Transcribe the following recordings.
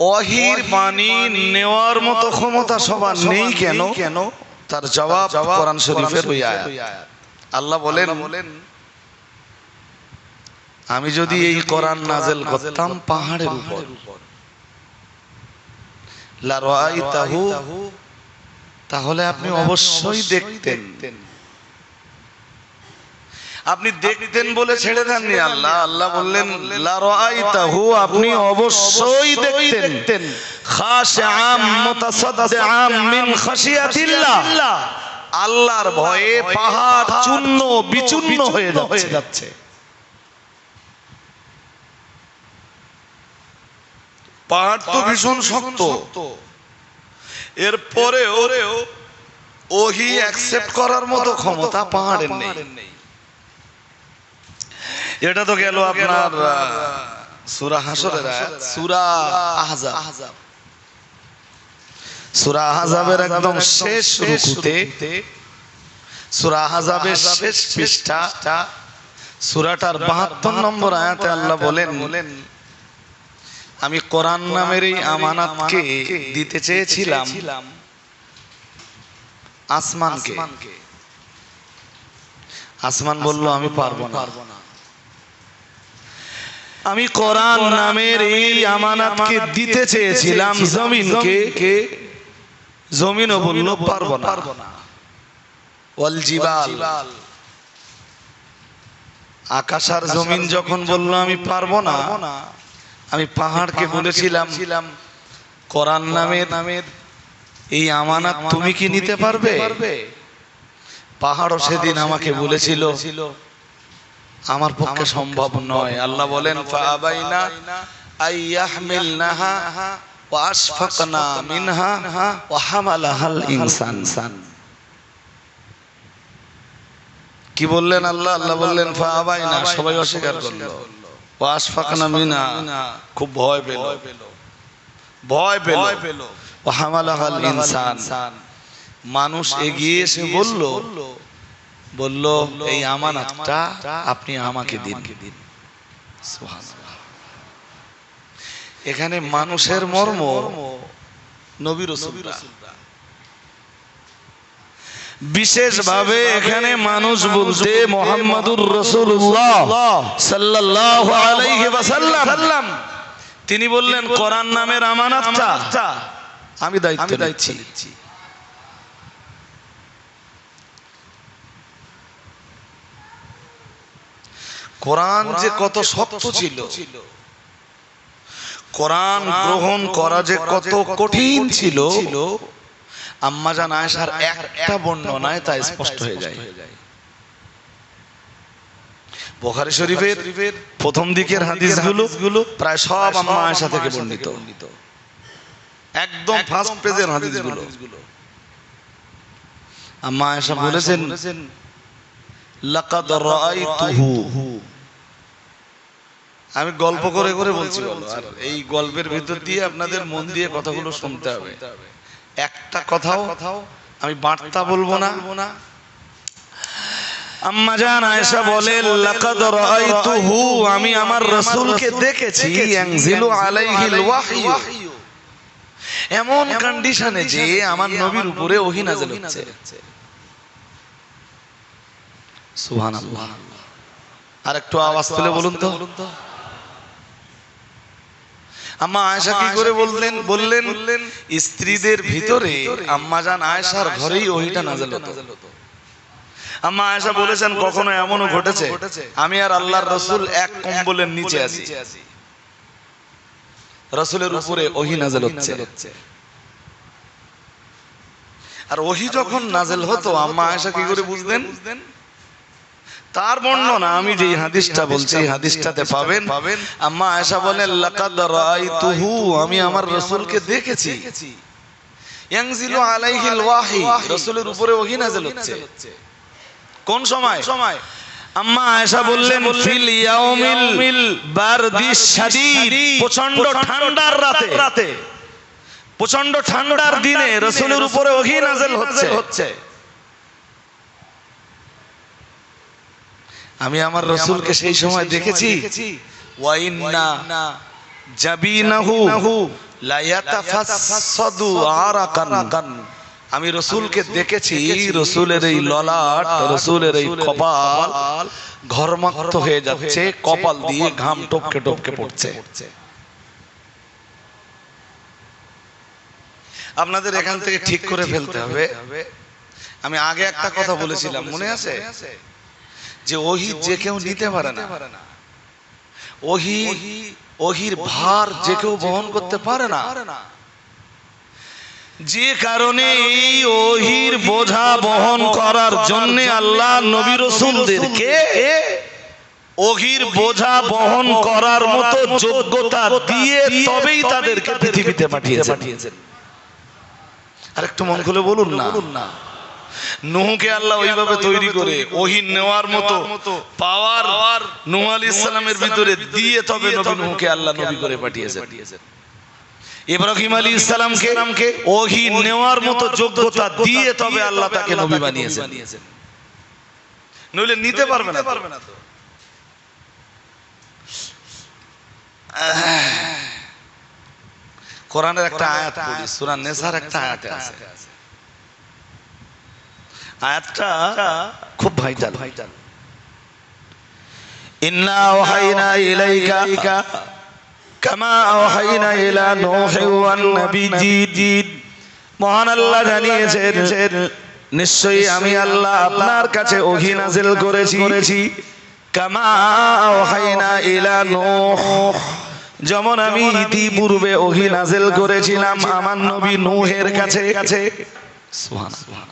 ওয়াহির বাণী নেওয়ার মতো ক্ষমতা সবার নেই কেন? তার জবাব কোরআন শরীফের ওই আয়াত। আল্লাহ বলেন, আমি যদি এই কোরআন নাযিল করতাম পাহাড়ের উপর, লা রাআইতাহু, তাহলে আপনি অবশ্যই দেখতেন। আপনি দেখতেন বলে ছেড়ে দেননি আল্লাহ। আল্লাহ বললেন লা রাআইতাহু, আপনি অবশ্যই দেখতেন। খাশিআম মুতাসাদ্দিআম মিন খাশিয়াতিল্লাহ, আল্লাহর ভয়ে পাহাড় চূর্ণ বিচূর্ণ হয়ে যাচ্ছে। পাহাড় তো ভীষণ শক্ত, এরপরেও ওহি অ্যাকসেপ্ট করার মতো ক্ষমতা পাহাড়ের নেই। এটা তো গেল আপনার সূরা হাশরের আয়াত। সূরা আহজাব, সূরা আহজাবের একদম শেষ রুকুতে, সূরা আহজাবের শেষ পৃষ্ঠা, সূরাটার ৭২ নম্বর আয়াতে আল্লাহ বলেন, আমি কোরআন নামের এই আমানাতকে দিতে চেয়েছিলাম আসমানকে। আসমান বলল আমি পারবো না। আমি কোরআন নামের এই আমানাতকে দিতে চেয়েছিলাম জমিনকে, জমিনও বলল পারবো না। ওয়াল জিবাল, আকাশ আর জমিন যখন বলল আমি পারবো না, আমি পাহাড়কে বলেছিলাম কোরআন নামের এই আমানত তুমি কি নিতে পারবে? পাহাড়ও সেদিন আমাকে বলেছিল আমার পক্ষে সম্ভব নয়। আল্লাহ বলেন ফাআবাইনা আইয়াহমিলনাহা ওয়া আশফাকনা মিনহা ওয়া হামালাহাল ইনসান। কি বললেন আল্লাহ? আল্লাহ বললেন ফাআবাইনা, সবাই অস্বীকার করলো। ওয়া আশফাকনা মিনহা, খুব ভয় পেল। ওয়া হামালাহাল ইনসান, মানুষ এগিয়ে এসে বলল এই আমানতটা আপনি আমাকে দিন। সুবহানাল্লাহ। এখানে মানুষের মর্ম নবী রাসূলরা, বিশেষভাবে এখানে মানুষ বলতে মুহাম্মদুর রাসূলুল্লাহ সাল্লাল্লাহু আলাইহি ওয়াসাল্লাম, তিনি বললেন কোরআন নামের আমানতটা আমি দায়িত্ব নিচ্ছি। কোরআন যে কত শক্ত ছিল, কোরআন গ্রহণ করা যে কত কঠিন ছিল, আম্মা জান আয়েশার একটা বর্ণনায় তা স্পষ্ট হয়ে যায়। বুখারী শরীফের প্রথম দিকের হাদিসগুলো প্রায় সব আম্মা আয়েশা থেকে বর্ণিত, একদম ফার্স্ট পেজের হাদিসগুলো। আম্মা আয়েশা বলেছেন লাকাদ রাআইতুহু, আমি গল্প করে বলছি, আর এই গল্পের ভিতর দিয়ে আপনাদের মন দিয়ে কথাগুলো শুনতে হবে। একটা কথাও আমি বার্তা বলবো না। আম্মা জান আয়েশা বলেন লাকাদ রাআইতুহু, আমি আমার রাসূলকে দেখেছি, ইয়ানজিলু আলাইহিল ওয়াহয়ু, এমন কন্ডিশনে যে আমার নবীর উপরে ওহী নাযিল হচ্ছে। সুবহানাল্লাহ। আর একটু আওয়াজ তুলে বলুন তো। আম্মা আয়েশা কি করে বললেন স্ত্রীদের ভিতরে আম্মা জান আয়েশার ঘরেই ওহীটা নাযিল হতো। আম্মা আয়েশা বলেছেন কখনো এমনও ঘটেছে আমি আর আল্লাহর রাসূল এক কম্বলের নিচে আছি, রাসূলের উপরে ওহী নাযিল হচ্ছে। আর ওহী যখন নাযিল হতো আম্মা আয়েশা কি করে বুঝতেন? তার বর্ণনা আমি যে হাদিসটা বলছি এই হাদিসটাতে পাবেন। আম্মা আয়েশা বলেন লাকাদ রাআইতুহু, আমি আমার রাসূলকে দেখেছি, ইয়ানজিলু আলাইহিল ওয়াহী, রাসূলের উপরে ওহী নাযিল হচ্ছে। কোন সময়? আম্মা আয়েশা বললেন ফিল ইয়াউমিল বারদিশ শাদীদ, প্রচন্ড ঠান্ডার রাতে, প্রচন্ড ঠান্ডার দিনে রাসূলের উপরে ওহী নাযিল হচ্ছে। আমি আমার রাসূলকে সেই সময় দেখেছি। ওয়া ইন্না জাবিনাহু লা ইয়াতাফাসসাদু আরাকান। আমি রাসূলকে দেখেছি, রাসূলের এই ললাট, রাসূলের এই কপাল ঘর্মাক্ত হয়ে যাচ্ছে, কপাল দিয়ে ঘাম টপকে টপকে পড়ছে। আপনাদের এখান থেকে ঠিক করে ফেলতে হবে। আমি আগে একটা কথা বলেছিলাম, মনে আছে? যে ওহী যে কেউ নিতে পারে না, ওহীর ভার যে কেউ বহন করতে পারে না। যে কারণে এই ওহীর বোঝা বহন করার জন্য আল্লাহ নবী রাসূলদেরকে ওহীর বোঝা বহন করার মতো যোগ্যতা দিয়ে তবেই তাদেরকে পৃথিবীতে পাঠিয়েছেন। আরেকটু মন খুলে বলুন না, নূহকে আল্লাহ ওইভাবে তৈরি করে ওহী নেওয়ার মতো পাওয়ার নূহ আলাইহিস সালামের ভিতরে দিয়ে তবে নবী নূহকে আল্লাহ নবী করে পাঠিয়েছেন। ইব্রাহিম আলাইহিস সালামকে ওহী নেওয়ার মতো যোগ্যতা দিয়ে তবে আল্লাহ তাকে নবী বানিয়েছেন, নইলে নিতে পারবে না তো। কোরআনের একটা আয়াত পড়ি, সূরা নিসার একটা আয়াতে আছে। আয়াতটা খুব ভাইটাল। ইন্না ওয়াহাইনা ইলাইকা কামা ওয়াহাইনা ইলা নূহিন ওয়ান নাবিয়্যিন। মহান আল্লাহ জানিয়েছেন, নিশ্চয়ই আমি আল্লাহ আপনার কাছে ওহী নাযিল করেছি, কামা ওয়াহাইনা ইলা নূহ, যেমন আমি ইতিপূর্বে ওহী নাযিল করেছিলাম আমার নবী নূহের কাছে। সুবহানাল্লাহ।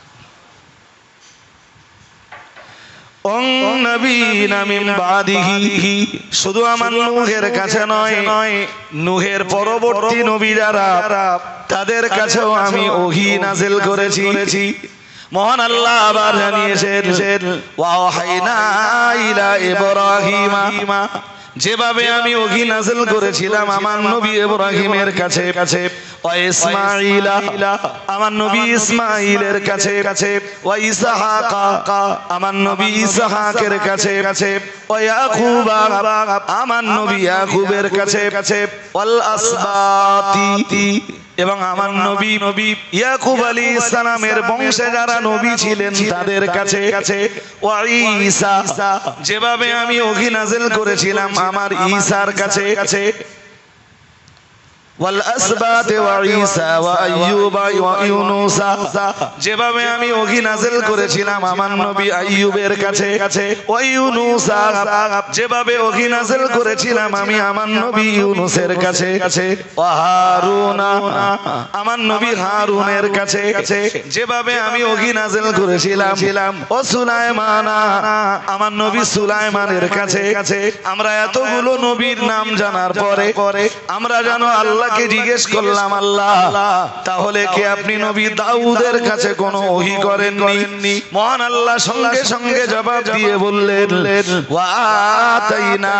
শুধু আমার নূহের কাছে নয়, নূহের পরবর্তী নবী যারা তাদের কাছেও আমি ওহী নাযিল করেছি। মহান আল্লাহ আবার জানিয়েছেন, ওয়াহাইনা ইলা ইব্রাহিমা, যেভাবে আমি ওহী নাযিল করেছিলাম আমার নবী ইব্রাহিমের কাছে, ওয়া ইসমাঈলা, আমার নবী ইসমাঈলের কাছে, ওয়া ইসহাকা, আমার নবী ইসহাকের কাছে, ওয়া ইয়াকুবা, আমার নবী ইয়াকুবের কাছে, ওয়াল আসবাতি, এবং আমার নবী ইয়াকুব আলাইহিস সালামের বংশে যারা নবী ছিলেন তাদের কাছে, ওয়া ঈসা, যেভাবে আমি ওহী নাযিল করেছিলাম আমার ঈসার কাছে, ওয়াল আসবাত ওয়া ঈসা ওয়া আইয়ুব ওয়া ইউনুস, যেভাবে আমি ওহী নাযিল করেছিলাম আমার নবী আইয়ুবের কাছে, ওয়া ইউনুস, যেভাবে ওহী নাযিল করেছিলাম আমি আমার নবী ইউনুসের কাছে, ওয়া হারুন, আমার নবী হারুনের কাছে, যেভাবে আমি ওহী নাযিল করেছিলাম, ও সুলাইমান, আমার নবী সুলাইমানের কাছে। আমরা এতগুলো নবীর নাম জানার পরে আমরা জানো আল্লাহকে জিজ্ঞেস করলাম, আল্লাহ তাহলে কি আপনি নবী দাউদের কাছে কোনো ওহী করেননি? মহান আল্লাহ সঙ্গে সঙ্গে জবাব দিয়ে বললেন, ওয়া আতাইনা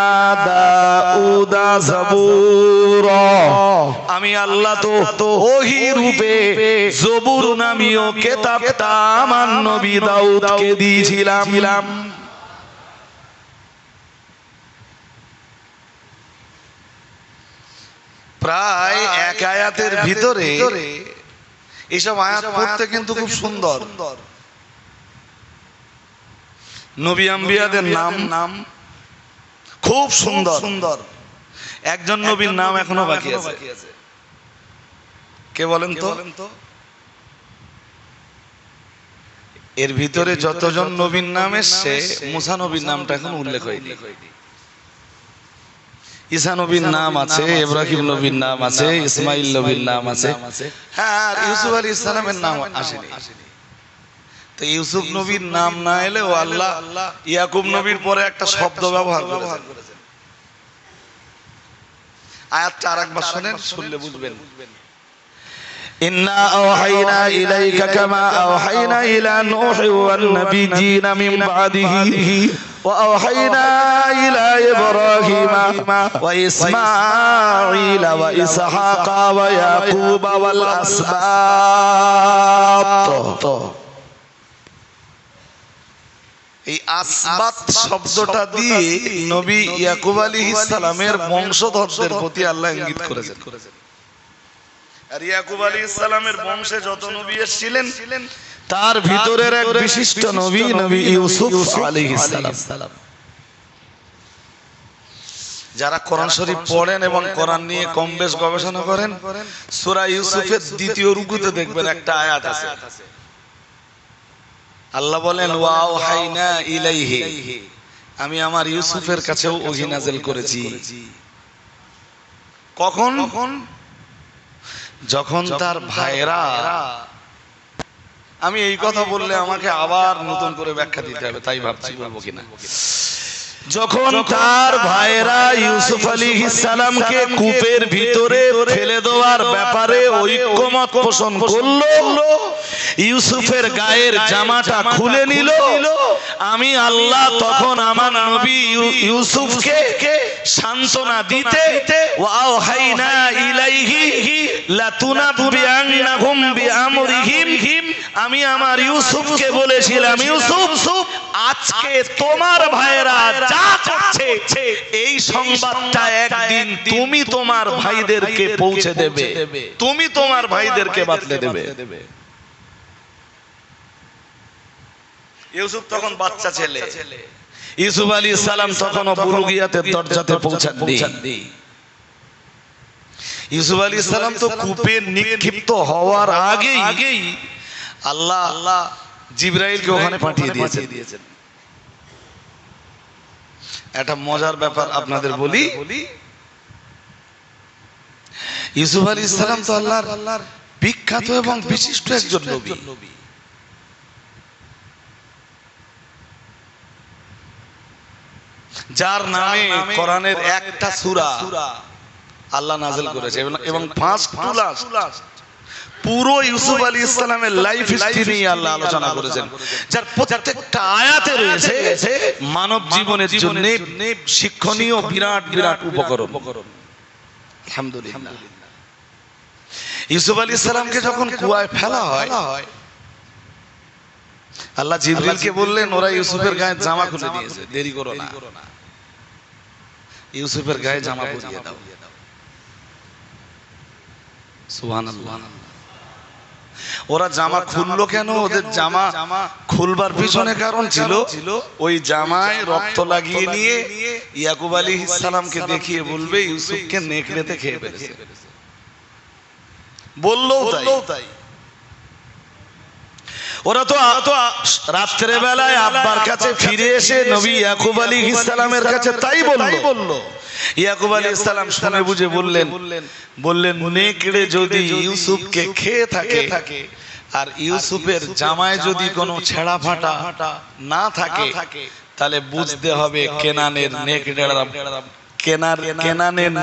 দাউদা যাবুরা, আমি আল্লাহ তো ওহী রূপে জবুর নামীয় কিতাবটা আমার নবী দাউদকে দিয়েছিলাম। প্রায় এক আয়াতের ভিতরে এইসব আয়াত পড়তে কিন্তু খুব সুন্দর। নবী আম্বিয়াদের নাম খুব সুন্দর। একজন নবীর নাম এখনো বাকি আছে, কে বলেন তো? এর ভিতরে যতজন নবীর নাম এসছে মুসা নবীর নামটা এখন উল্লেখ হয়নি। ঈসা নবীর নাম আছে, ইব্রাহিম নবীর নাম আছে, ইসমাইল নবীর নাম আছে, হ্যাঁ, আর ইউসুফ আলাইহিস সালামের নাম আসেনি। তো ইউসুফ নবীর নাম না এলেও আল্লাহ ইয়াকুব নবীর পরে একটা শব্দ ব্যবহার করেছেন। আয়াতটা আরেকবার শুনেন, শুনলে বুঝবেন। ইন্না আওহাইনা ইলাইকা কামা আওহাইনা ইলা নূহি ওয়ান নাবিয়্যিনা মিন বাদিহি ওয়া আওহাইনা ইলা ইব্রাহিমা ওয়া ইসমাঈলা ওয়া ইসহাকা ওয়া ইয়াকুবা ওয়াল আসবাত। এই আসবাত শব্দটা দিয়ে নবী ইয়াকুব আলাইহিস সালামের বংশধরদের প্রতি আল্লাহ ইঙ্গিত করেছেন। আর ইয়াকুব আলাইহিস সালামের বংশে যত নবী এসেছিলেন তার ভিতরের এক বিশিষ্ট নবী নবী ইউসুফ আলাইহিস সালাম। যারা কোরআন শরীফ পড়েন এবং কোরআন নিয়ে কম বেশ গবেষণা করেন, সূরা ইউসুফের দ্বিতীয় রুকুতে দেখবেন একটা আয়াত আছে। আল্লাহ বলেন ওয়াওহাইনা ইলাইহি, আমি আমার ইউসুফের কাছেও ওহী নাযিল করেছি। কখন? যখন তার ভাইরা, আমি এই কথা বললে আমাকে আবার নতুন করে ব্যাখ্যা দিতে হবে, তাই ভাবছি বলবো কিনা। যখন তার ভাইরা ইউসুফ আলাইহিস সালামকে কূপের ভিতরে ফেলে দেওয়ার ব্যাপারে ঐক্যমত পোষণ করলো, ইউসুফের গায়ের জামাটা খুলে নিল, আমি আল্লাহ তখন আমার নবী ইউসুফকে সান্ত্বনা দিতে ওয়াওহাইনা ইলাইহি লাতুনাব্বিআন্নাহুম বিআমরিহিম, আমি আমার ইউসুফকে বলেছিলাম, ইউসুফ আজকে তোমার ভাইরা যা করছে এই সংবাদটা একদিন তুমি তোমার ভাইদেরকে পৌঁছে দেবে, তুমি তোমার ভাইদেরকে বাতলে দেবে। ইউসুফ তখন বাচ্চা ছেলে, ইউসুফ আলাইহিস সালাম তখনও বুলুগিয়াতের দরজাতে পৌঁছাননি। ইউসুফ আলাইহিস সালাম তো কূপে নিক্ষিপ্ত হওয়ার আগেই আল্লাহ জিবরাইলকে ওখানে পাঠিয়ে দিয়েছেন। একটা মজার ব্যাপার আপনাদের বলি, ইউসুফ আলাইহিস সালাম তো আল্লাহর বিখ্যাত এবং বিশিষ্ট একজন নবী। যার নামে কোরআনের একটা সূরা আল্লাহ নাযিল করেছে এবং ফার্স্ট টু লাস্ট পুরো ইউসুফ আলাইহিস সালামের লাইফ হিস্ট্রি নিয়ে আল্লাহ আলোচনা করেছেন, যার প্রত্যেকটা আয়াতে রয়েছে মানব জীবনের জন্য শিক্ষণীয় বিরাট বিরাট উপকরণ। আলহামদুলিল্লাহ। ইউসুফ আলাইহিস সালামকে যখন কুয়ায় ফেলা হয়, আল্লাহ জিবরিলকে বললেন ওরা ইউসুফের গায়ে জামা খুলে দিয়েছে, দেরি করো না, ইউসুফের গায়ে জামা পরিয়ে দাও। সুবহানাল্লাহ। ওরা জামা খুললো কেন? ওদের জামা খুলবার পিছনে কারণ ছিল, ওই জামায় রক্ত লাগিয়ে নিয়ে ইয়াকুব আলাইহিস সালামকে দেখিয়ে বলবে ইউসুফকে নেকড়েতে খেয়ে ফেলেছে। বললো তাই। ওরা তো রাত্রে বেলায় আব্বার কাছে ফিরে এসে নবী ইয়াকুব আলাইহিস সালামের কাছে তাই বললো। ইয়াকুব আলাইহিস সালাম শুনে বুঝে বললেন নেকড়ে যদি ইউসুফকে খেয়ে থাকে আর ইউসুফের জামায় যদি কোনো ছেঁড়া ফাটা না থাকে, তাহলে বুঝতে হবে কেনানের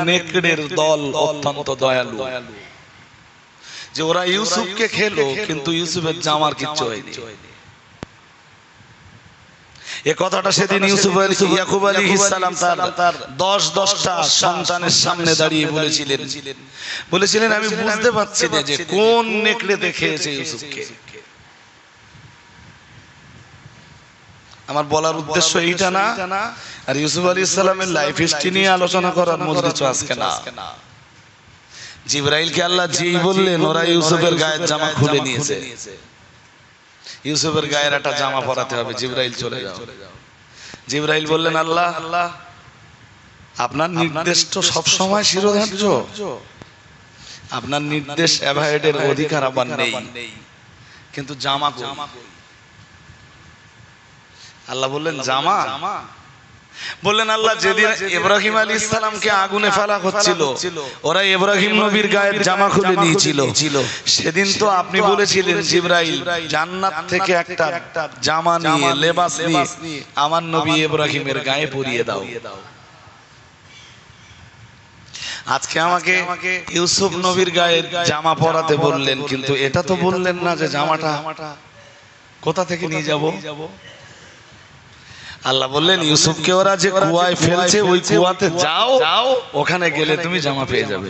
নেকড়ের দল অত্যন্ত দয়ালু, যে ওরা ইউসুফকে খেলো কিন্তু ইউসুফের জামার কিচ্ছু হয়নি। এই কথাটা সেদিন ইয়াকুব আলাইহিস সালাম তার 10টা সন্তানের সামনে দাঁড়িয়ে বলেছিলেন আমি বুঝতে পারছি না যে কোন নেকড়ে খেয়েছে ইউসুফকে। আমার বলার উদ্দেশ্য এইটা না, আর ইউসুফ আলাইহিস সালামের লাইফ হিস্ট্রি নিয়ে আলোচনা করার মজলিস আজকে না। জিবরাইলকে আল্লাহ যেই বললেন ওরা ইউসুফের গায়ের জামা খুলে নিয়েছে, ইউসুফের গায়ের একটা জামা পরাতে হবে, জিবরাইল চলে যাও। জিবরাইল বললেন আল্লাহ আপনার নির্দেশ তো সবসময় শিরোধার্য, আপনার নির্দেশ অ্যাভয়েডের অধিকার আবার নেই, কিন্তু জামা কই? আল্লাহ বললেন জামা? বললেন আল্লাহ যেদিন ইব্রাহিম আলাইহিস সালামকে আগুনে ফেলা হচ্ছিল ওরা ইব্রাহিম নবীর গায়ের জামা খুলে নিয়েছিল, সেদিন তো আপনি বলেছিলেন জিবরাইল জান্নাত থেকে একটা জামা নিয়ে লেবাস নিয়ে আমার নবী ইব্রাহিমের গায়ে পরিয়ে দাও। আজকে আমাকে ইউসুফ নবীর গায়ের জামা পরাতে বললেন, কিন্তু এটা তো বললেন না যে জামাটা কোথা থেকে নিয়ে যাব। আল্লাহ বললেন ইউসুফকে ওরা যে কুয়ায় ফেলছে ওই কুয়াতে যাও, ওখানে গেলে তুমি জামা পেয়ে যাবে।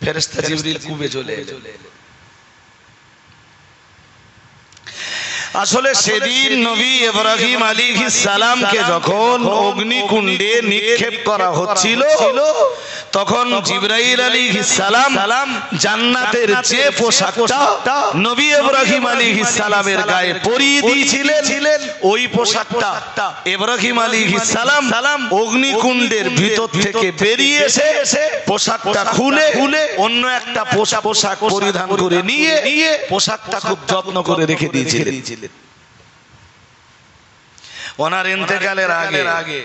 ফেরেশতা জিবরিল কূপে চলে এলেন। আসলে সেদিন নবী ইব্রাহিম আলাইহিস সালামকে যখন অগ্নিকুণ্ডে নিক্ষেপ করা হচ্ছিল তখন জিবরাইল আলাইহিস সালাম জান্নাতের যে পোশাকটা নবী ইব্রাহিম আলাইহিস সালামের গায়ে পরিয়ে দিয়েছিলেন ওই পোশাকটা ইব্রাহিম আলাইহিস সালাম অগ্নিকুণ্ডের ভিতর থেকে বেরিয়ে এসে পোশাকটা খুলে অন্য একটা পোশাক পরিধান করে নিয়ে পোশাকটা খুব যত্ন করে রেখে দিয়েছিলেন। ওনার ইন্তেকালের আগে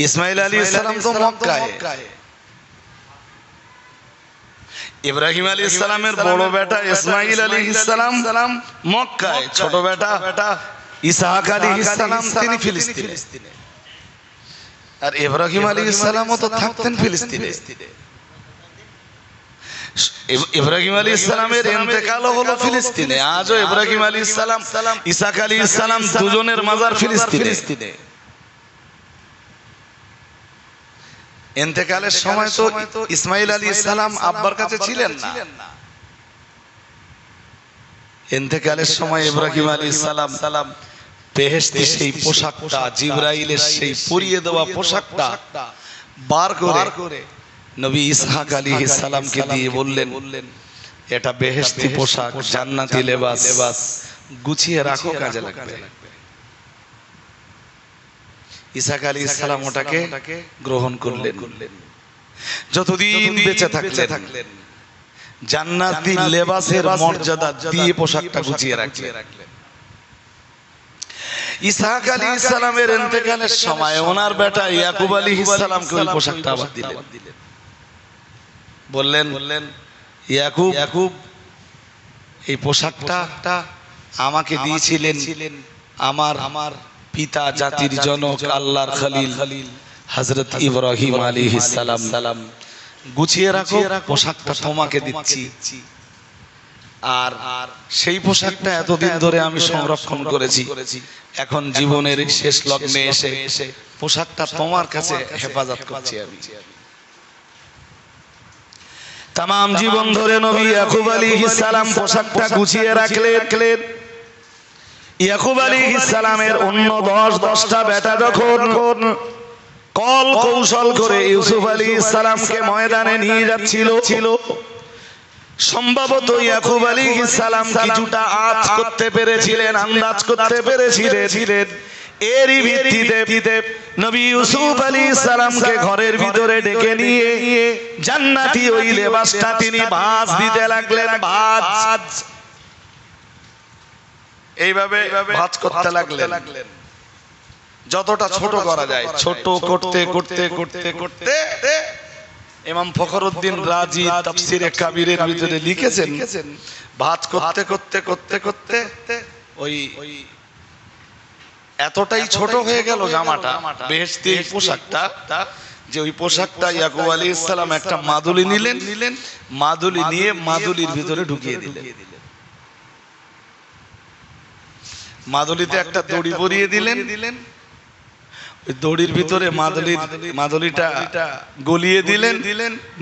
ইসমাইল আলাইহিস সালাম তো মক্কায়, ইব্রাহিম আলাইহিস সালামের বড় বেটা ইসমাইল আলাইহিস সালাম মক্কায়, ছোট বেটা ইসহাক আলাইহিস সালাম তিনি ফিলিস্তিনে, আর ইব্রাহিম আলাইহিস সালামও তো থাকতেন ফিলিস্তিনে। ইব্রাহিম আলাইহিস সালামের ইন্তেকালও হলো ফিলিস্তিনে। আজও ইব্রাহিম আলাইহিস সালাম ইসহাক আলাইহিস সালাম দুজনের মাজার ফিলিস্তিনে। ইন্তেকালের সময় তো ইসমাইল আলাইহিস সালাম আব্বার কাছে ছিলেন না। ইন্তেকালের সময় ইব্রাহিম আলাইহিস সালাম বেহেশতে সেই পোশাকটা, জিবরাইলের সেই পরিয়ে দেওয়া পোশাকটা বার করে নবী ইসহাক আলাইহিস সালামকে দিয়ে বললেন, এটা বেহেশতি পোশাক, জান্নাতি লেবাস, গুছিয়ে রাখো, কাজে লাগবে। ইসহাক আলাইহিস সালাম ওটাকে গ্রহণ করলেন। যতদিন বেঁচে থাকলেন জান্নাতি লেবাসের মর্যাদা দিয়ে পোশাকটা গুছিয়ে রাখলেন। ইসহাক আলাইহিস সালামের ইন্তেকালের সময় ওনার বেটা ইয়াকুব আলাইহিস সালামকে ওই পোশাকটা আবার দিলেন। বললেন, ইয়াকুব, এই পোশাকটা আমাকে দিয়েছিলেন আমার পিতা, জাতির জনক, আল্লাহর খলিল হযরত ইব্রাহিম আলাইহিস সালাম। গুছিয়ে রাখো, পোশাকটা তোমাকে দিচ্ছি। আর সেই পোশাকটা এতদিন ধরে আমি সংরক্ষণ করেছি, এখন জীবনের শেষ লগ্নে এসে পোশাকটা তোমার কাছে হেফাজত করছি আমি। তামাম জীবন ধরে নবী ইয়াকুব আলাইহিস সালাম পোশাকটা গুছিয়ে রাখলেন। ইয়াকুব আলাইহিস সালামের অন্য 10টা বেটা যখন কল কৌশল করে ইউসুফ আলাইহিস সালামকে ময়দানে নিয়ে যাচ্ছিল, সম্ভবত ইয়াকুব আলাইহিস সালাম কিছুটা আন্দাজ করতে পেরেছিলেন। এরই ভিত্তিতে নবী ইউসুফ আলাইহিস সালামকে ঘরের ভিতরে ডেকে নিয়ে জান্নাতি ওই লেবাসটা তিনি ভাঁজ দিতে লাগলেন। এইভাবে ভাঁজ করতে লাগলেন, যতটা ছোট করা যায়। ছোট করতে ইমাম ফখরুদ্দিন রাজি তাফসিরে কাবীরের ভিতরে লিখেছেন, ভাঁজ করতে ওই এতটাই ছোট হয়ে গেল জামাটা, বেহেশতি পোশাকটা, যে ওই পোশাকটা ইয়াকুব আলাইহিস সালাম একটা মাদুলি নিলেন, মাদুলি নিয়ে মাদুলির ভিতরে ঢুকিয়ে দিলেন। মাদুলিতে একটা দড়ি পরিয়ে দিলেন, ওই দড়ির ভিতরে মাদুলিটা গলিয়ে দিলেন,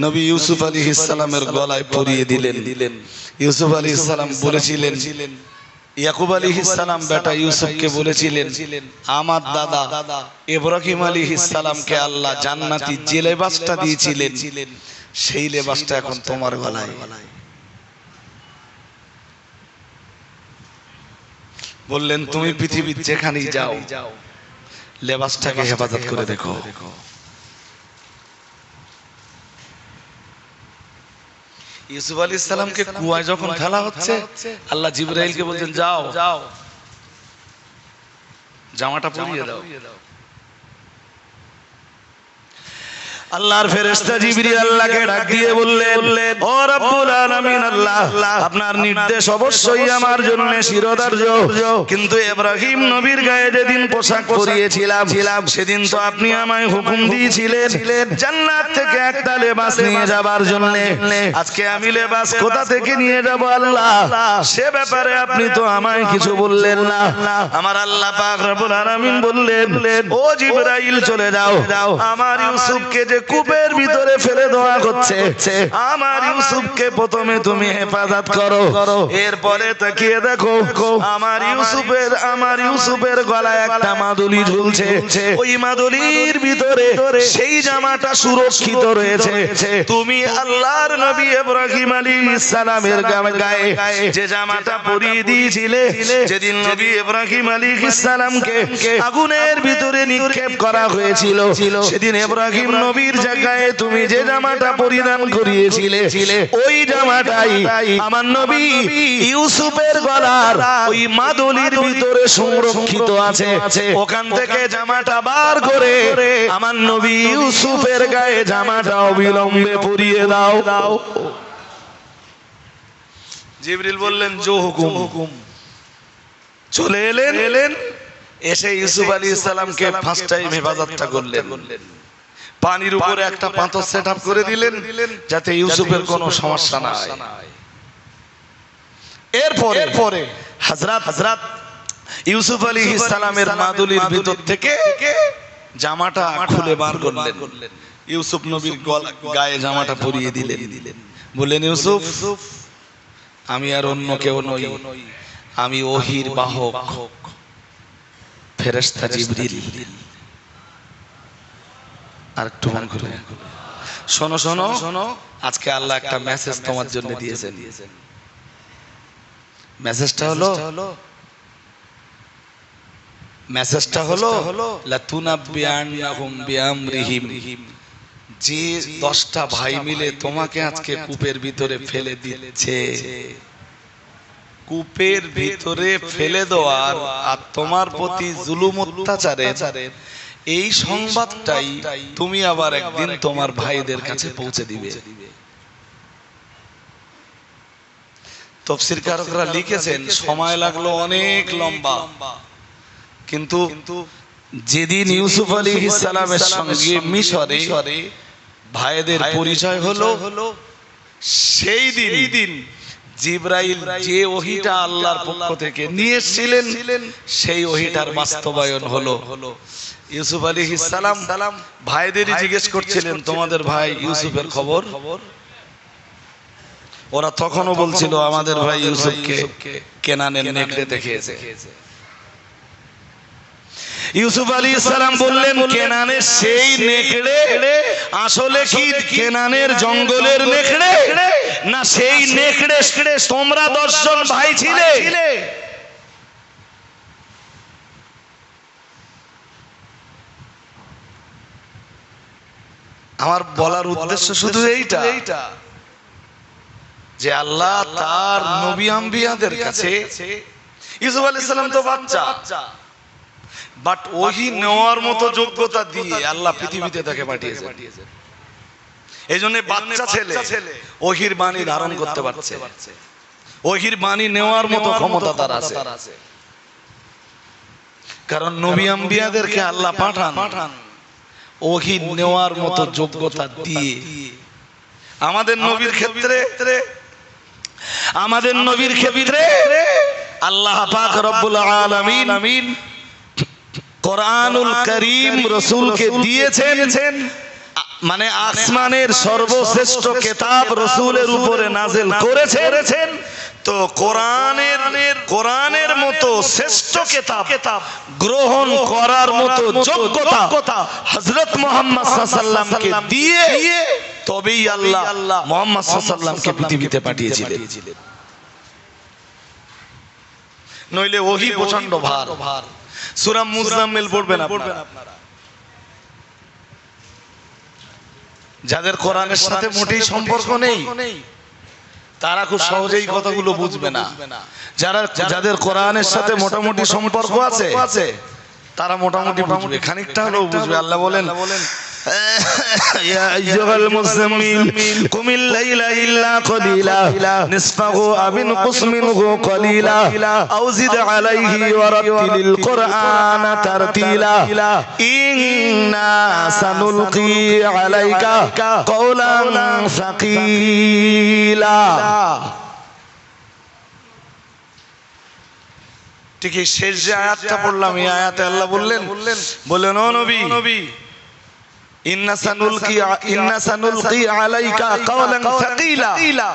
নবী ইউসুফ আলাইহিস সালামের গলায় পরিয়ে দিলেন। ইউসুফ আলাইহিস সালাম বলেছিলেন, ইয়াকুব আলাইহিস সালাম বেটা ইউসুফকে বলেছিলেন, আমার দাদা ইব্রাহিম আলাইহিস সালামকে আল্লাহ জান্নাতি যে লেবাসটা দিয়েছিলেন সেই লেবাসটা এখন তোমার গলায়। বললেন, তুমি পৃথিবীর যেখানেই যাও লেবাসটাকে হেফাজত করে দেখো। ইউসুফ আলাইহিস সালামকে কুয়ায় যখন ফেলা হচ্ছে, আল্লাহ জিবরাইলকে বলছেন, যাও জামাটা পরিয়ে দাও। আল্লাহর ফেরেশতা জিবরিল আল্লাহকে ডাক দিয়ে বললেন, ও রব্বুল আলামিন আল্লাহ, আপনার নির্দেশ অবশ্যই আমার জন্য শিরোধার্য, কিন্তু ইব্রাহিম নবীর গায়ে যেদিন পোশাক পরিয়েছিলাম সেদিন তো আপনি আমায় হুকুম দিয়েছিলেন জান্নাত থেকে একটা লেবাস নিয়ে যাবার জন্য। আজকে আমি লেবাস কোথা থেকে নিয়ে যাব আল্লাহ, সে ব্যাপারে আপনি তো আমায় কিছু বললেন না। আমার আল্লাহ পাক রব্বুল আলামিন বললেন, ও জিবরাইল চলে যাও, আমার ইউসুফকে যে কূপের ভিতরে ফেলে দেওয়া হচ্ছে, আমার ইউসুফকে প্রথমে তুমি হেফাজত করো। এরপরে তাকিয়ে দেখো আমার ইউসুফের গলায় একটা মাদুলি ঝুলছে, ওই মাদুলির ভিতরে সেই জামাটা সুরক্ষিত রয়েছে। তুমি আল্লাহর নবী ইব্রাহিম আলাইহিস সালামের গায়ে যে জামাটা পরিয়ে দিয়েছিলে, যেদিন নবী ইব্রাহিম আলাইহিস সালামকে আগুনের ভিতরে নিক্ষেপ করা হয়েছিল, সেদিন ইব্রাহিম নবীর জায়গায় তুমি যে জামাটা পরিধান করিয়েছিলে, ওই জামাটাই আমার নবী ইউসুফের গলার ওই মাদুলির ভিতরে সংরক্ষিত আছে। ওখান থেকে জামাটা বার করে আমার নবী ইউসুফের গায়ে জামাটা অবিলম্বে পরিয়ে দাও। জিবরিল বললেন জো হুকুম। চলে এলেন, এসে ইউসুফ আলাইহিস সালামকে ফার্স্ট টাইম হেফাজতটা করলেন। পানির উপরে একটা পাথর সেটআপ করে দিলেন যাতে ইউসুফের কোনো সমস্যা না হয়। এরপরে হযরত ইউসুফ আলাইহিস সালামের মাদুলির ভিতর থেকে জামাটা খুলে বার করলেন। ইউসুফ নবীর গায়ে জামাটা পরিয়ে দিলেন। বললেন ইউসুফ, আমি আর অন্য কেউ নই, আমি ওহীর বাহক ফেরেশতা জিবরিল। আর একটু মন খুলে শোনো, আজকে আল্লাহ একটা মেসেজ তোমার জন্য দিয়েছেন। মেসেজটা হলো লাতুনাব্বিআন্নাহুম বিআমরিহিম, যে 10টা ভাই মিলে তোমাকে আজকে কূপের ভিতরে ফেলে দিচ্ছে, কূপের ভিতরে ফেলে দেওয়ার আর তোমার প্রতি জুলুম অত্যাচারের এই সংবাদটাই তুমি আবার একদিন তোমার ভাইদের কাছে পৌঁছে দিবে। তাফসীরকারকরা লিখেছেন সময় লাগলো অনেক লম্বা, কিন্তু যেদিন ইউসুফ আলাইহিস সালামের সঙ্গে মিশরে ভাইদের পরিচয় হলো, সেই দিন জিবরাইল যে ওহীটা আল্লাহর পক্ষ থেকে নিয়ে এসেছিলেন, সেই ওহীটার বাস্তবায়ন হলো। ইউসুফ আলাইহিস সালাম ভাইদেরই জিজ্ঞেস করছিলেন তোমাদের ভাই ইউসুফের খবর। ওরা তখনও বলছিল আমাদের ভাই ইউসুফকে কেনানের নেকড়েতে খেয়েছে। ইউসুফ আলাইহিস সালাম বললেন কেনানের সেই নেকড়ে আসলে কি কেনানের জঙ্গলের নেকড়ে, না সেই নেকড়ে তোমরা 10 জন ভাই ছিলে? আমার বলার উদ্দেশ্য শুধু এইটা যে আল্লাহ তার নবী আম্বিয়াদের কাছে, ইউসুফ আলাইহিস সালাম তো বাচ্চা, বাট ওহী নেওয়ার মতো যোগ্যতা দিয়ে আল্লাহ পৃথিবীতে তাকে পাঠিয়েছেন। এইজন্য বাচ্চা ছেলে ওহীর বাণী ধারণ করতে পারছে, ওহীর বাণী নেওয়ার মতো ক্ষমতা তার আছে। কারণ নবী আম্বিয়াদেরকে আল্লাহ পাঠান ওহী নেওয়ার মতো যোগ্যতা দিয়ে। আমাদের নবীর ক্ষেত্রে আল্লাহ পাক রব্বুল আলামিন কোরআনুল কারীম রাসূলকে দিয়েছেন, মানে আসমানের সর্বশ্রেষ্ঠ কিতাব রাসূলের উপরে নাযিল করেছেন। তো কোরআনের মতো শ্রেষ্ঠ কিতাব গ্রহণ করার মতো যোগ্যতা হযরত মুহাম্মদ সাল্লাল্লাহু আলাইহি ওয়াসাল্লামকে দিয়ে তবেই আল্লাহ মুহাম্মদ সাল্লাল্লাহু আলাইহি ওয়াসাল্লামকে পৃথিবীতে পাঠিয়েছিলেন। নইলে ওহী প্রচন্ড ভার। সূরা মুজাম্মিল পড়বেন আপনারা, যাদের কোরআনের সাথে মোটেই সম্পর্ক নেই তারা খুব সহজেই কথাগুলো বুঝবে না। যাদের কোরআনের সাথে মোটামুটি সম্পর্ক আছে তারা মোটামুটি বুঝবে, খানিকটা হলেও বুঝবে। আল্লাহ বলেন ইয়া আইয়ুহাল মুযাম্মিল কুমিল লাইলা ইল্লা কলিলা নিসফাহু আও ইনকুস মিনহু কলিলা আও জিদ আলাইহি ওয়া রাত্তিলিল কুরআনা তারতিলা ইন্না সানুলকি আলাইকা কওলান সাকিলা। ঠিক এই শেষ যে আয়াতটা পড়লাম, এই আয়াতে আল্লাহ বললেন ও নবী, ইন্না সানুলকি আলাইকা কাওলান সাকিলা,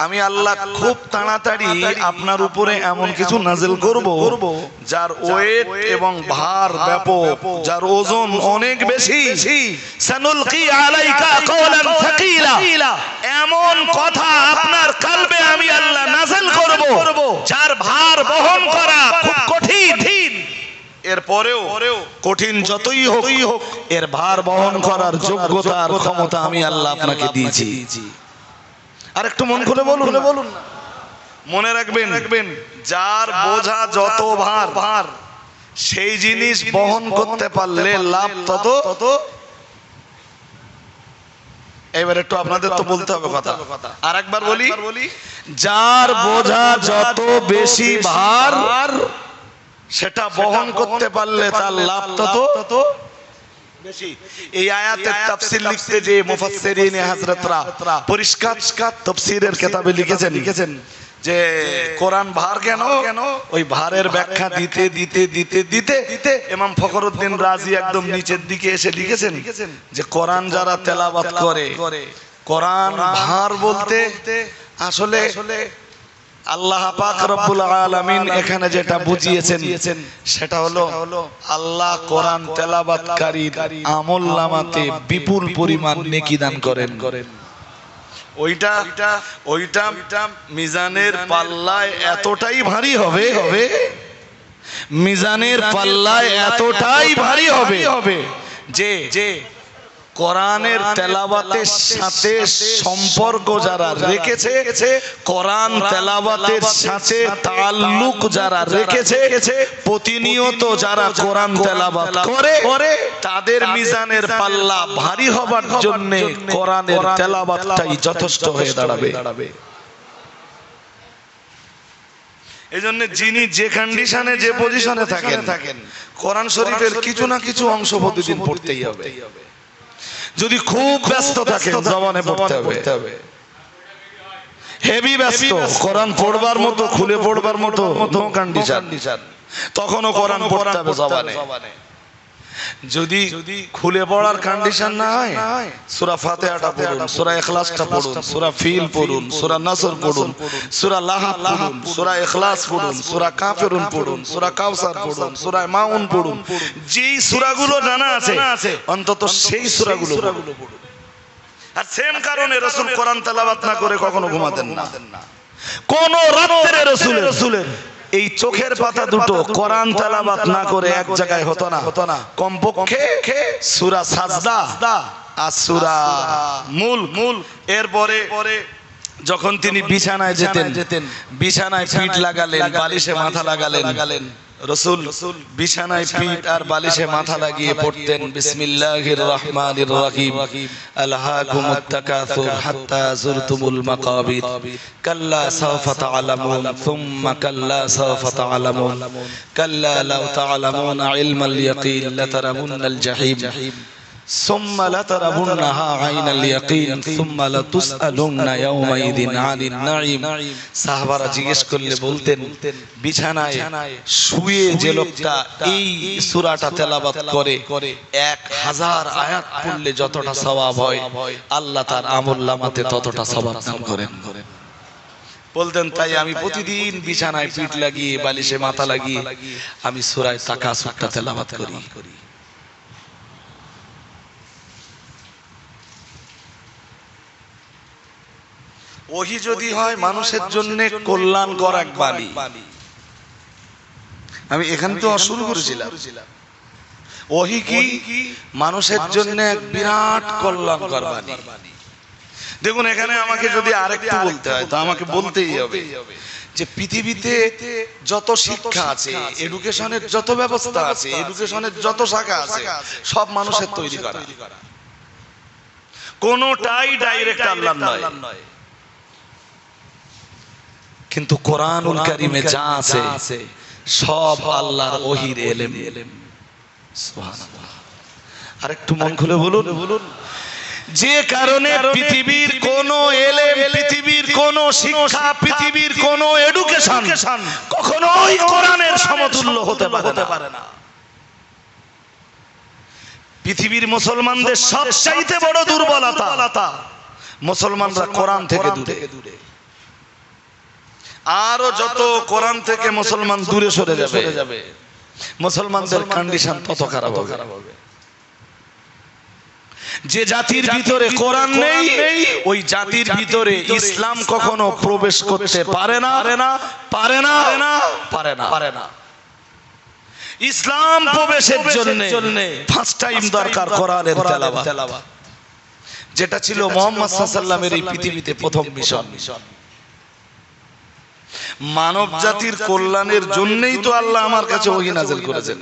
আমি আল্লাহ খুব তাড়াতাড়ি আপনার উপরে এমন কিছু নাযিল করব যার ওয়েট এবং ভার ব্যাপক, যার ওজন অনেক বেশি। সানুলকি আলাইকা কাওলান সাকিলা, এমন কথা আপনার কলবে আমি আল্লাহ নাযিল করব যার ভার বহন করা খুব কঠিন। এরপরেও কঠিন যতই হোক এর ভার বহন করার যোগ্যতা আর ক্ষমতা আমি আল্লাহ আপনাকে দিয়েছি। আর একটু মন খুলে বলুন, মনে রাখবেন যার বোঝা যত ভার সেই জিনিস বহন করতে পারলে লাভ তত। এবার একটু আপনাদের তো বলতে হবে কথা, আর একবার বলি, যার বোঝা যত বেশি ভার সেটা বহন করতে পারলে তার লাভ তত বেশি। এই আয়াতের তাফসীর লিখতে যে মুফাসসিরিনে হযরতরা পরিষ্কার তাফসীরের কিতাবে লিখেছেন যে কোরআন ভার কেন, ওই ভারের ব্যাখ্যা দিতে ইমাম ফখরুদ্দিন রাজি একদম নিচের দিকে এসে লিখেছেন যে কোরআন যারা তেলাওয়াত করে, কোরআন ভার বলতে আসলে আল্লাহ পাক রব্বুল আলামিন এখানে যেটা বুঝিয়েছেন সেটা হলো আল্লাহ কোরআন তেলাওয়াতকারীর আমলনামাতে বিপুল পরিমাণ নেকি দান করেন। ওইটা মিজানের পাল্লায় এতটাই ভারী হবে, মিজানের পাল্লায় এতটাই ভারী হবে যে কোরআনের তেলাওয়াতের সাথে সম্পর্ক যারা রেখেছে, কোরআন তেলাওয়াতের সাথে তাআল্লুক যারা রেখেছে, প্রতিনিয়ত যারা কোরআন তেলাওয়াত করে তাদের মিজানের পাল্লা ভারী হবার জন্য কোরআনের তেলাওয়াতটাই যথেষ্ট হয়ে দাঁড়াবে। এজন্য যিনি যে কন্ডিশনে যে পজিশনে থাকেন কোরআন শরীফের কিছু না কিছু অংশ প্রতিদিন পড়তেই হবে। যদি খুব ব্যস্ত থাকে জবানে পড়তে হবে, হেভি ব্যস্ত কোরআন পড়বার মতো খুলে পড়বার মতো নো কন্ডিশন, তখনও কোরআন পড়তে হবে জবানে। যদি খুলে পড়ার কন্ডিশন না হয় সূরা ফাতিহাটা পড়ুন, সূরা ইখলাসটা পড়ুন, সূরা ফিল পড়ুন, সূরা নাসর পড়ুন, সূরা লাহাব পড়ুন, সূরা ইখলাস পড়ুন, সূরা কাফিরুন পড়ুন, সূরা কাউসার পড়ুন, সূরা মাউন পড়ুন। যেই সূরাগুলো জানা আছে অন্তত সেই সূরাগুলো পড়ুন। আর সেম কারণে রাসূল কোরআন তেলাওয়াত না করে কখনো ঘুমাতেন না। কোন রাতে রাসূলের এই চোখের পাতা দুটো কোরআন তেলাওয়াত না করে এক জায়গায় হতো না। কমপক্ষে সূরা সাজদা আর সূরা মুলক, এরপরে যখন তিনি বিছানায় যেতেন, বিছানায় পিঠ লাগালেন, বালিশে মাথা লাগালেন, রাসূল বিছানায় পিঠ আর বালিশে মাথা লাগিয়ে পড়তেন বিসমিল্লাহির রহমানির রহিম, আলহাকুমুত তাকাসুর হাত্তা যুরতুমুল মাকাবির, কাল্লা সাওফা তা'লামুন সুম্মা কাল্লা সাওফা তা'লামুন, কাল্লা লাউ তা'লামুনা ইলমাল ইয়াকিন লাতারাবুন্নাল জাহিম, সুম্মা লাতারাবুন্নাহা আইনাল ইয়াকিন, সুম্মা লাতুসআলুন্না ইয়াওমাইযিন আনিন নাঈম। সাহাবারা জিজ্ঞেস করলে বলতেন বিছানায় শুয়ে যে লোকটা এই সূরাটা তেলাওয়াত করে 1000 আয়াত পড়লে যতটা সওয়াব হয় আল্লাহ তার আমলনামাতে ততটা সওয়াব দান করেন। বলতেন তাই আমি প্রতিদিন বিছানায় পিঠ লাগিয়ে বালিশে মাথা লাগিয়ে আমি সূরা তাকাসুরটা তেলাওয়াত করি। ওহি যদি হয় মানুষের জন্য কল্যাণকর এক বাণী, আমি এখান তো শুরু করেছিলাম, ওহি কি মানুষের জন্য এক বিরাট কল্যাণকর বাণী। দেখুন এখানে আমাকে যদি আরেকটু বলতে হয় তো আমাকে বলতেই হবে যে পৃথিবীতে যত শিক্ষা আছে, এডুকেশনের যত ব্যবস্থা আছে, এডুকেশনের যত শাখা আছে সব মানুষের তৈরি করা, কোনটাই ডাইরেক্ট আল্লাহর নয়। কিন্তু কোরআনুল কারীমে যা আছে সব আল্লাহর ওহীর ইলম। সুবহানাল্লাহ। আরেকটু মন খুলে বলুন, যে কারণে পৃথিবীর কোন ইলম, পৃথিবীর কোন শিক্ষা, পৃথিবীর কোন এডুকেশন কখনোই কোরআনের সমতুল্য হতে পারে না। পৃথিবীর মুসলমানদের সবচাইতে বড় দুর্বলতা, মুসলমানরা কোরআন থেকে দূরে। আরো যত কোরআন থেকে মুসলমান দূরে সরে যাবে, মুসলমানদের কন্ডিশন তত খারাপ হবে। যে জাতির ভিতরে কোরআন নেই, ওই জাতির ভিতরে ইসলাম কখনো প্রবেশ করতে পারে না। ইসলাম প্রবেশের জন্য 5 টাইম দরকার কোরআনের তেলাওয়াত, যেটা ছিল মুহাম্মদ সাল্লাল্লাহু আলাইহি ওয়াসাল্লামের এই পৃথিবীতে প্রথম মিশন। মানব জাতির কল্যাণের জন্যই তো আল্লাহ আমার কাছে ওহী নাযিল করেছেন।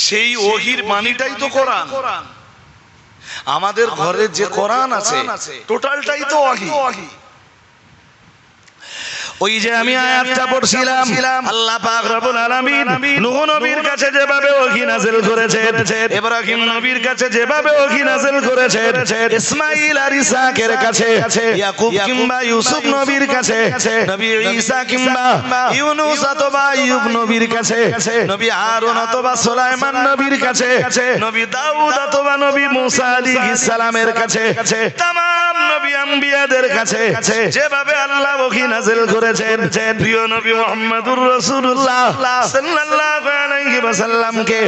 সেই ওহীর বাণীটাই তো কোরআন। আমাদের ঘরে যে কোরআন আছে টোটালটাই তো ওহী। ওই যে আমি আয়াতটা পড়ছিলাম, আল্লাহ পাক রব্বুল আলামিন নূহ নবীর কাছে যেভাবে ওহী নাযিল করেছেন, ইব্রাহিম নবীর কাছে যেভাবে ওহী নাযিল করেছেন, ইসমাঈল আর ইসহাকের কাছে, ইয়াকুব কিংবা ইউসুফ নবীর কাছে, নবী ঈসা কিংবা ইউনূস অথবা আইয়ুব নবীর কাছে, নবী হারুন অথবা সুলাইমান নবীর কাছে, নবী দাউদ অথবা নবী মূসা আলাইহিস সালামের কাছে, तमाम নবী আম্বিয়াদের কাছে যেভাবে আল্লাহ ওহী নাযিল করেছেন, প্রিয় নবী মুহাম্মদুর রাসূলুল্লাহ সাল্লাল্লাহু আলাইহি ওয়াসাল্লামকে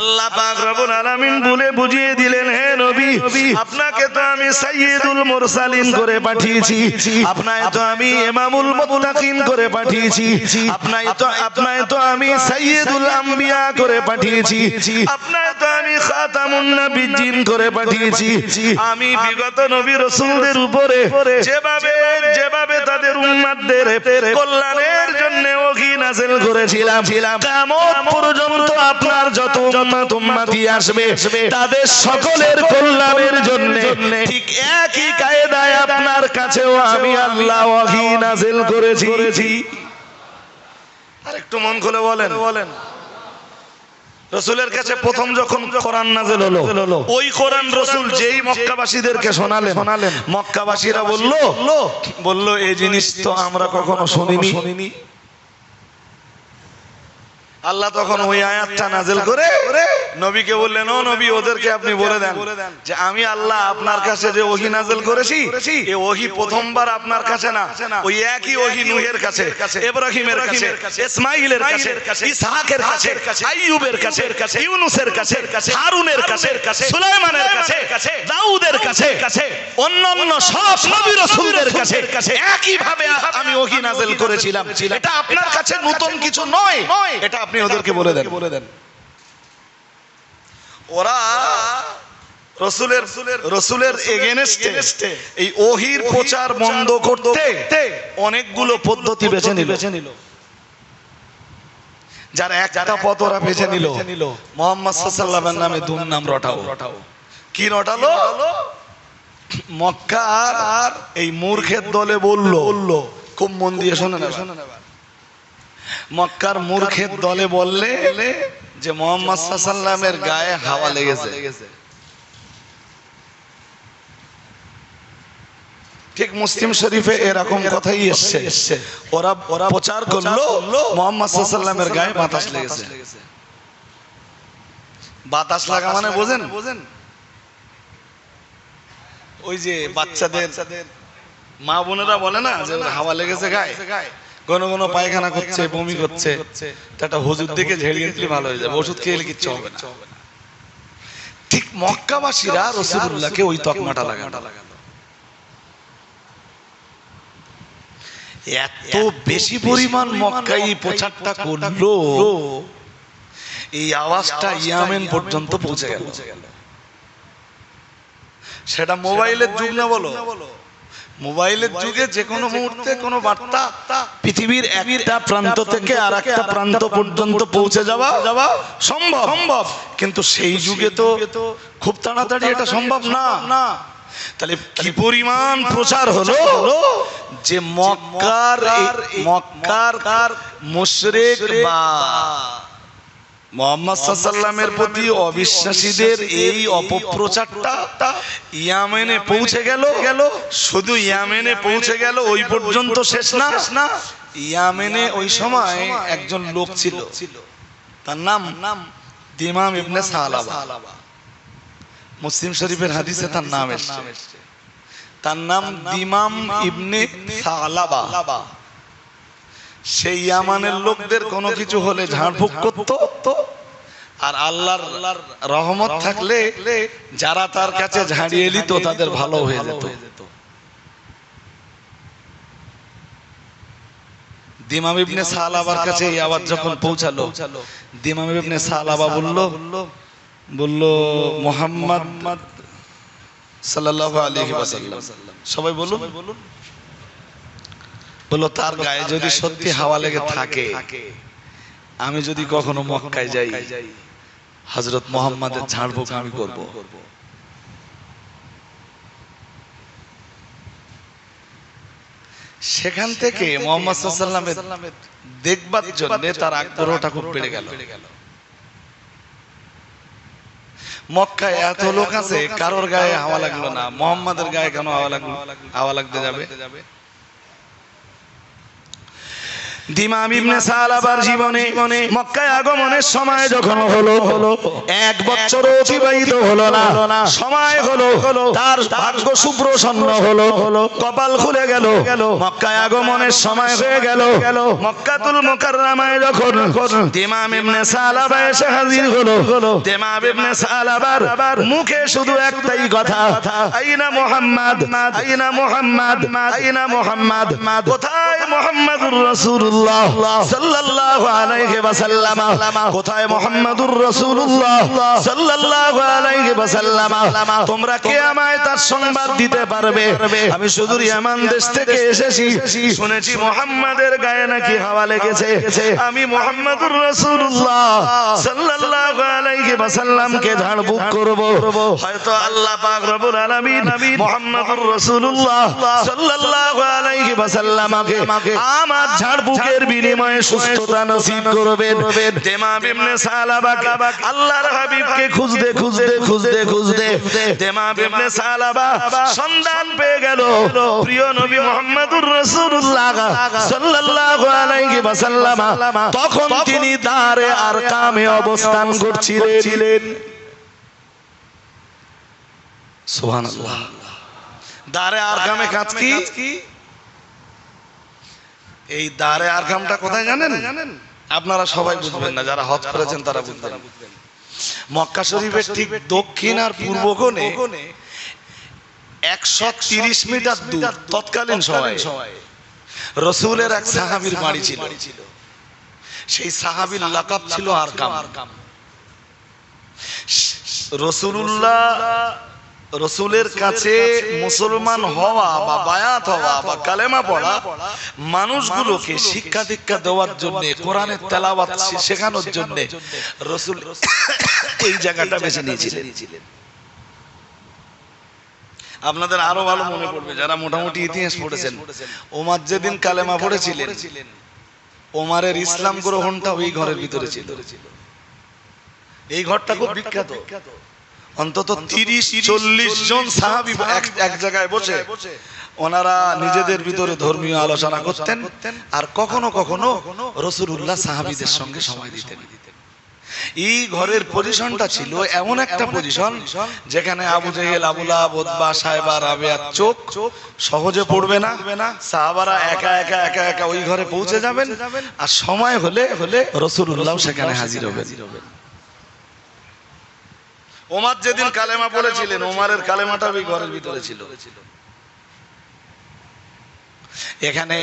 আল্লাহ পাক রব্বুল আলামিন বলে বুঝিয়ে দিলেন, হে নবী, আপনাকে তো আমি সাইয়্যিদুল মুরসালিন করে পাঠিয়েছি, আপনাকে তো আমি ইমামুল মুত্তাকিন করে পাঠিয়েছি, আপনাকে তো আমি সাইয়্যিদুল আম্বিয়া করে পাঠিয়েছি, আপনাকে তো আমি খাতামুন নবিয়্যিন করে পাঠিয়েছি। আমি বিগত নবী রাসূলদের উপরে যেভাবে তাদের উম্মতদের কল্যাণের জন্য ওহী নাযিল করেছিলাম, কিয়ামত পর্যন্ত আপনার যত উম্মতি আসবে তাদের সকলের কল্যাণের জন্য ঠিক একই কায়দায় আপনার কাছেও আমি আল্লাহ ওহী নাযিল করেছি। আরেকটু মন খুলে বলেন, রাসূলের কাছে প্রথম যখন কোরআন নাযিল হলো, ওই কোরআন রাসূল যেই মক্কাবাসীদেরকে শোনালেন, মক্কাবাসীরা বলল এই জিনিস তো আমরা কখনো শুনিনি। আল্লাহ তখন ওই আয়াতটা নাযিল করে নবীকে বললেন, ও নবী, ওদেরকে আপনি বলে দেন যে আমি আল্লাহ আপনার কাছে যে ওহী নাযিল করেছি, এই ওহী প্রথমবার আপনার কাছে না, ওই একই ওহী নূহের কাছে, ইব্রাহিমের কাছে, ইসমাঈলের কাছে, ইসহাকের কাছে, আইয়ুবের কাছে, ইউনূসের কাছে, হারুনের কাছে, সুলাইমানের কাছে, দাউদের কাছে, অন্যান্য সব নবী রাসূলদের কাছে একই ভাবে আমি ওহী নাযিল করেছিলাম। এটা আপনার কাছে নতুন কিছু নয়, এটা আপনি ওদেরকে বলে দেন। ওরা রাসূলের এগেইনস্টে এই ওহীর প্রচার বন্ধ করতে অনেকগুলো পদ্ধতি বেছে নিল। যার একটা পথ ওরা বেছে নিল, মুহাম্মদ সাল্লাল্লাহু আলাইহি ওয়াসাল্লামের নামে দুর্নাম রটাও। কি রটালো? মক্কার এই মূর্খের দলে বলল, খুব মন দিয়ে শোনেন, মক্কার মূর্খের দলে বললে যে মুহাম্মদ সাল্লাল্লাহু আলাইহি ওয়াসাল্লামের গায়ে হাওয়া লেগেছে। ঠিক মুসলিম শরীফে এরকম কথাই এসেছে। ওরা প্রচার করলো মুহাম্মদ সাল্লাল্লাহু আলাইহি ওয়াসাল্লামের গায়ে বাতাস লেগেছে। বাতাস লাগা মানে বোঝেন? ওই যে বাচ্চাদের মা বোনেরা বলে না যে হাওয়া লেগেছে গায়ে, কোন পায়খানা করছে, বমি করছে, একটা হুজুর দিকে ঝেড়িয়ে দিলে ভালো হয়ে যাবে, ওষুধ খেলে কিচ্ছু হবে না। ঠিক মক্কাবাসীরা রাসূলুল্লাহকে ওই তকমাটা লাগালো। এত বেশি পরিমাণ মক্কায় প্রচারটা করলো, এই আওয়াজটা ইয়ামেন পর্যন্ত পৌঁছে গেল। সেটা মোবাইলের যুগ না বলো, মোবাইলের যুগে যে কোনো মুহূর্তে কোনো বার্তা পৃথিবীর একটা প্রান্ত থেকে আর একটা প্রান্ত পর্যন্ত পৌঁছে যাওয়া সম্ভব, কিন্তু সেই যুগে তো খুব তাড়াতাড়ি এটা সম্ভব না। তাহলে কি পরিমাণ প্রচার হলো যে মক্কার মুশরিক বা মুহাম্মদ সাল্লাল্লাহু আলাইহি ওয়াসাল্লামের প্রতি অবিশ্বাসীদের এই অপপ্রচারটা ইয়ামেনে পৌঁছে গেল। শুধু ইয়ামেনে পৌঁছে গেল, ওই পর্যন্ত শেষ না। ইয়ামেনে ওই সময় একজন লোক ছিল, তার নাম দিমাম ইবনে সালাবা। মুসলিম শরীফের হাদিসে তার নাম এসেছে, তার নাম দিমাম ইবনে সালাবা। সেই ইয়ামানের লোকদের কোনো কিছু হলে ঝাড়ফুঁক করতো, আর আল্লাহর রহমত থাকলে যারা তার কাছে ঝাড়িয়ে নিত তাদের ভালো হয়ে যেত। দিমাম ইবনে সালাবার কাছে এই আওয়াজ যখন পৌঁছালো, দিমাম ইবনে সালাবা বলল মুহাম্মদ সাল্লাল্লাহু আলাইহি ওয়াসাল্লাম, সবাই বলুন, বলল তার গায়ে যদি সত্যি হাওয়া লেগে থাকে, আমি যদি কখনো মক্কায় যাই, হযরত মুহাম্মাদের ঝাড়ফুঁক আমি করব। সেখান থেকে মুহাম্মদ সাল্লাল্লাহু আলাইহি ওয়াসাল্লামের দেখবার জন্য তার আগ্রহটা খুব বেড়ে গেল। মক্কায় এত লোক আছে, কারোর গায়ে হাওয়া লাগলো না, মুহাম্মাদের গায়ে কেন হাওয়া লাগতে যাবে? দিমাম ইবনে সালাবার জীবনে মক্কায় আগমনের সময় যখন হলো, 1 বছর অতিবাহিত হলো না, সময় হলো, তার ভাগ্য সুপ্রসন্ন হলো, কপাল খুলে গেল, মক্কায় আগমনের সময় হয়ে গেল। মক্কাতুল মুকাররমায় যখন দিমাম ইবনে সালাবা এসে হাজির হলো, দিমাম ইবনে সালাবার মুখে শুধু একটাই কথা, আইনা মুহাম্মদ, আইনা মুহাম্মদ, আইনা মুহাম্মদ, কোথায় মুহাম্মদুর রাসূলুল্লাহ সাল্লাল্লাহু আলাইহি ওয়াসাল্লাম, কোথায় মুহাম্মদুর রাসূলুল্লাহ সাল্লাল্লাহু আলাইহি ওয়াসাল্লাম, তোমরা কে আমায় তার সংবাদ দিতে পারবে? আমি সুদূর ইয়ামান দেশ থেকে এসেছি, শুনেছি মুহাম্মাদের গায়ে নাকি হাওয়া লেগেছে, আমি মুহাম্মদুর রাসূলুল্লাহ সাল্লাল্লাহু আলাইহি ওয়াসাল্লামকে ঝাড়ফুঁক করব। হয়তো আল্লাহ পাক রব্বুল আলামিন মুহাম্মদুর রাসূলুল্লাহ সাল্লাল্লাহু আলাইহি ওয়াসাল্লামকে আমার ঝাড়ফুঁকের বিনিময়ে সুস্থতা নসিব করবেন। দিমাম ইবনে সালাবা আল্লাহর হাবিবকে খুঁজতে দিমাম ইবনে সালাবা সন্ধান পেয়ে গেল প্রিয় নবী মুহাম্মদুর রাসূলুল্লাহ সাল্লাল্লাহু আলাইহি ওয়াসাল্লাম। তখন তিনি দারে আরকামে অবস্থান করছিলেন। সুবহানাল্লাহ। দারে আরকামে কাজ কি? এই দারে আরকামটা কোথায় জানেন? আপনারা সবাই বুঝবেন না, যারা হজ করেছেন তারা বুঝবেন। মক্কা শরীফের ঠিক দক্ষিণ আর পূর্ব কোণে 130 মিটার দূর তৎকালীন সময়ে রাসূলের এক সাহাবীর বাড়ি ছিল। সেই সাহাবীর লাকাব ছিল আরকাম। রসুলের কাছে মুসলমান হওয়া বা বায়াত হওয়া বা কালেমা পড়া মানুষগুলোকে শিক্ষা দীক্ষা দেওয়ার জন্য, কোরআনের তেলাওয়াত শেখানোর জন্য রসুল এই জায়গাটা বেছে নিয়েছিলেন। আপনাদের আরো ভালো মনে পড়বে যারা মোটামুটি ইতিহাস পড়েছেন, ওমর যেদিন কালেমা পড়েছিলেন, ওমরের ইসলাম গ্রহণটা ওই ঘরের ভিতরে ছিল। এই ঘরটা খুব বিখ্যাত। অন্তত 30-40 জন সাহাবী এক জায়গায় বসে ওনারা নিজেদের ভিতরে ধর্মীয় আলোচনা করতেন, আর কখনো কখনো রাসূলুল্লাহ সাহাবীদের সঙ্গে সময় দিতেন। এই ঘরের পজিশনটা ছিল এমন একটা পজিশন যেখানে আবু জেহেল, আবু লাহাব, উতবা, সাইবা, রাবিয়ার চোখ সহজে পড়বে না। সাহাবারা একা একা ওই ঘরে পৌঁছে যাবেন, আর সময় হলে রাসূলুল্লাহ সেখানে হাজির হবেন। ওমর যেদিন কালেমা পড়েছিলেন, ওমরের কালেমাটা ওই ঘরের ভিতরে ছিল। এখানে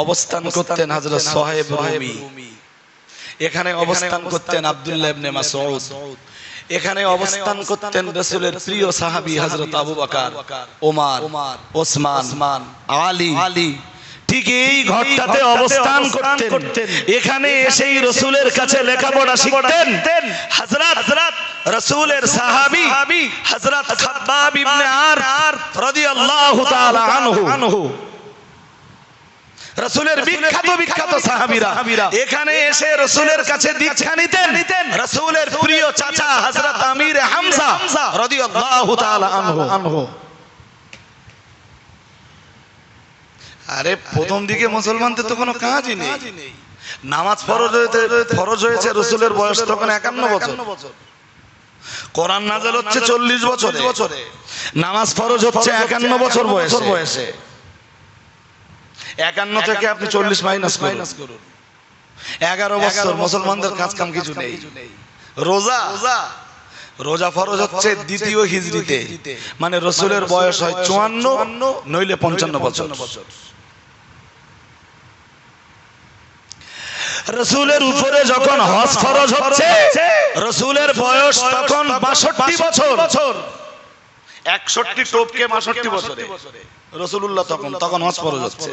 অবস্থান করতেন হযরত সুহাইব রুমি, এখানে অবস্থান করতেন আব্দুল্লাহ ইবনে মাসউদ, এখানে অবস্থান করতেন রাসূলের প্রিয় সাহাবী হযরত আবু বকর, ওমর, ওসমান, আলী। ঠিক এই ঘরটাতে অবস্থান করতেন। এখানে এসেই রাসূলের কাছে লেখাপড়া শিখতেন হযরত রাসূলের সাহাবী হযরত খাব্বাব ইবনে আর রাদিয়াল্লাহু তাআলা আনহু। রাসূলের বিখ্যাত সাহাবীরা এখানে এসে রাসূলের কাছে দীক্ষা নিতেন। রাসূলের প্রিয় চাচা হযরত আমির হামজা রাদিয়াল্লাহু তাআলা আনহু। আরে প্রথম দিকে মুসলমানদের তো কোনো কাজই নেই। নামাজ ফরজ হয়েছে রাসূলের বয়স তখন 51 বছর। কোরআন নাযিল হচ্ছে 40 বছরে, নামাজ ফরজ হচ্ছে 51 বছর বয়সে। 51 থেকে আপনি 40 মাইনাস করুন, 11 বছর মুসলমানদের কাজ কাম কিছু নেই। রোজা ফরজ হচ্ছে দ্বিতীয় হিজরিতে, মানে রাসূলের বয়স হয় 54 নইলে 55 বছর। রাসূলের উপরে যখন হজ ফরজ হচ্ছে, রাসূলের বয়স তখন 62 বছর। 61 টোপকে 62 বছরে রাসূলুল্লাহ তখন হজ ফরজ হচ্ছে।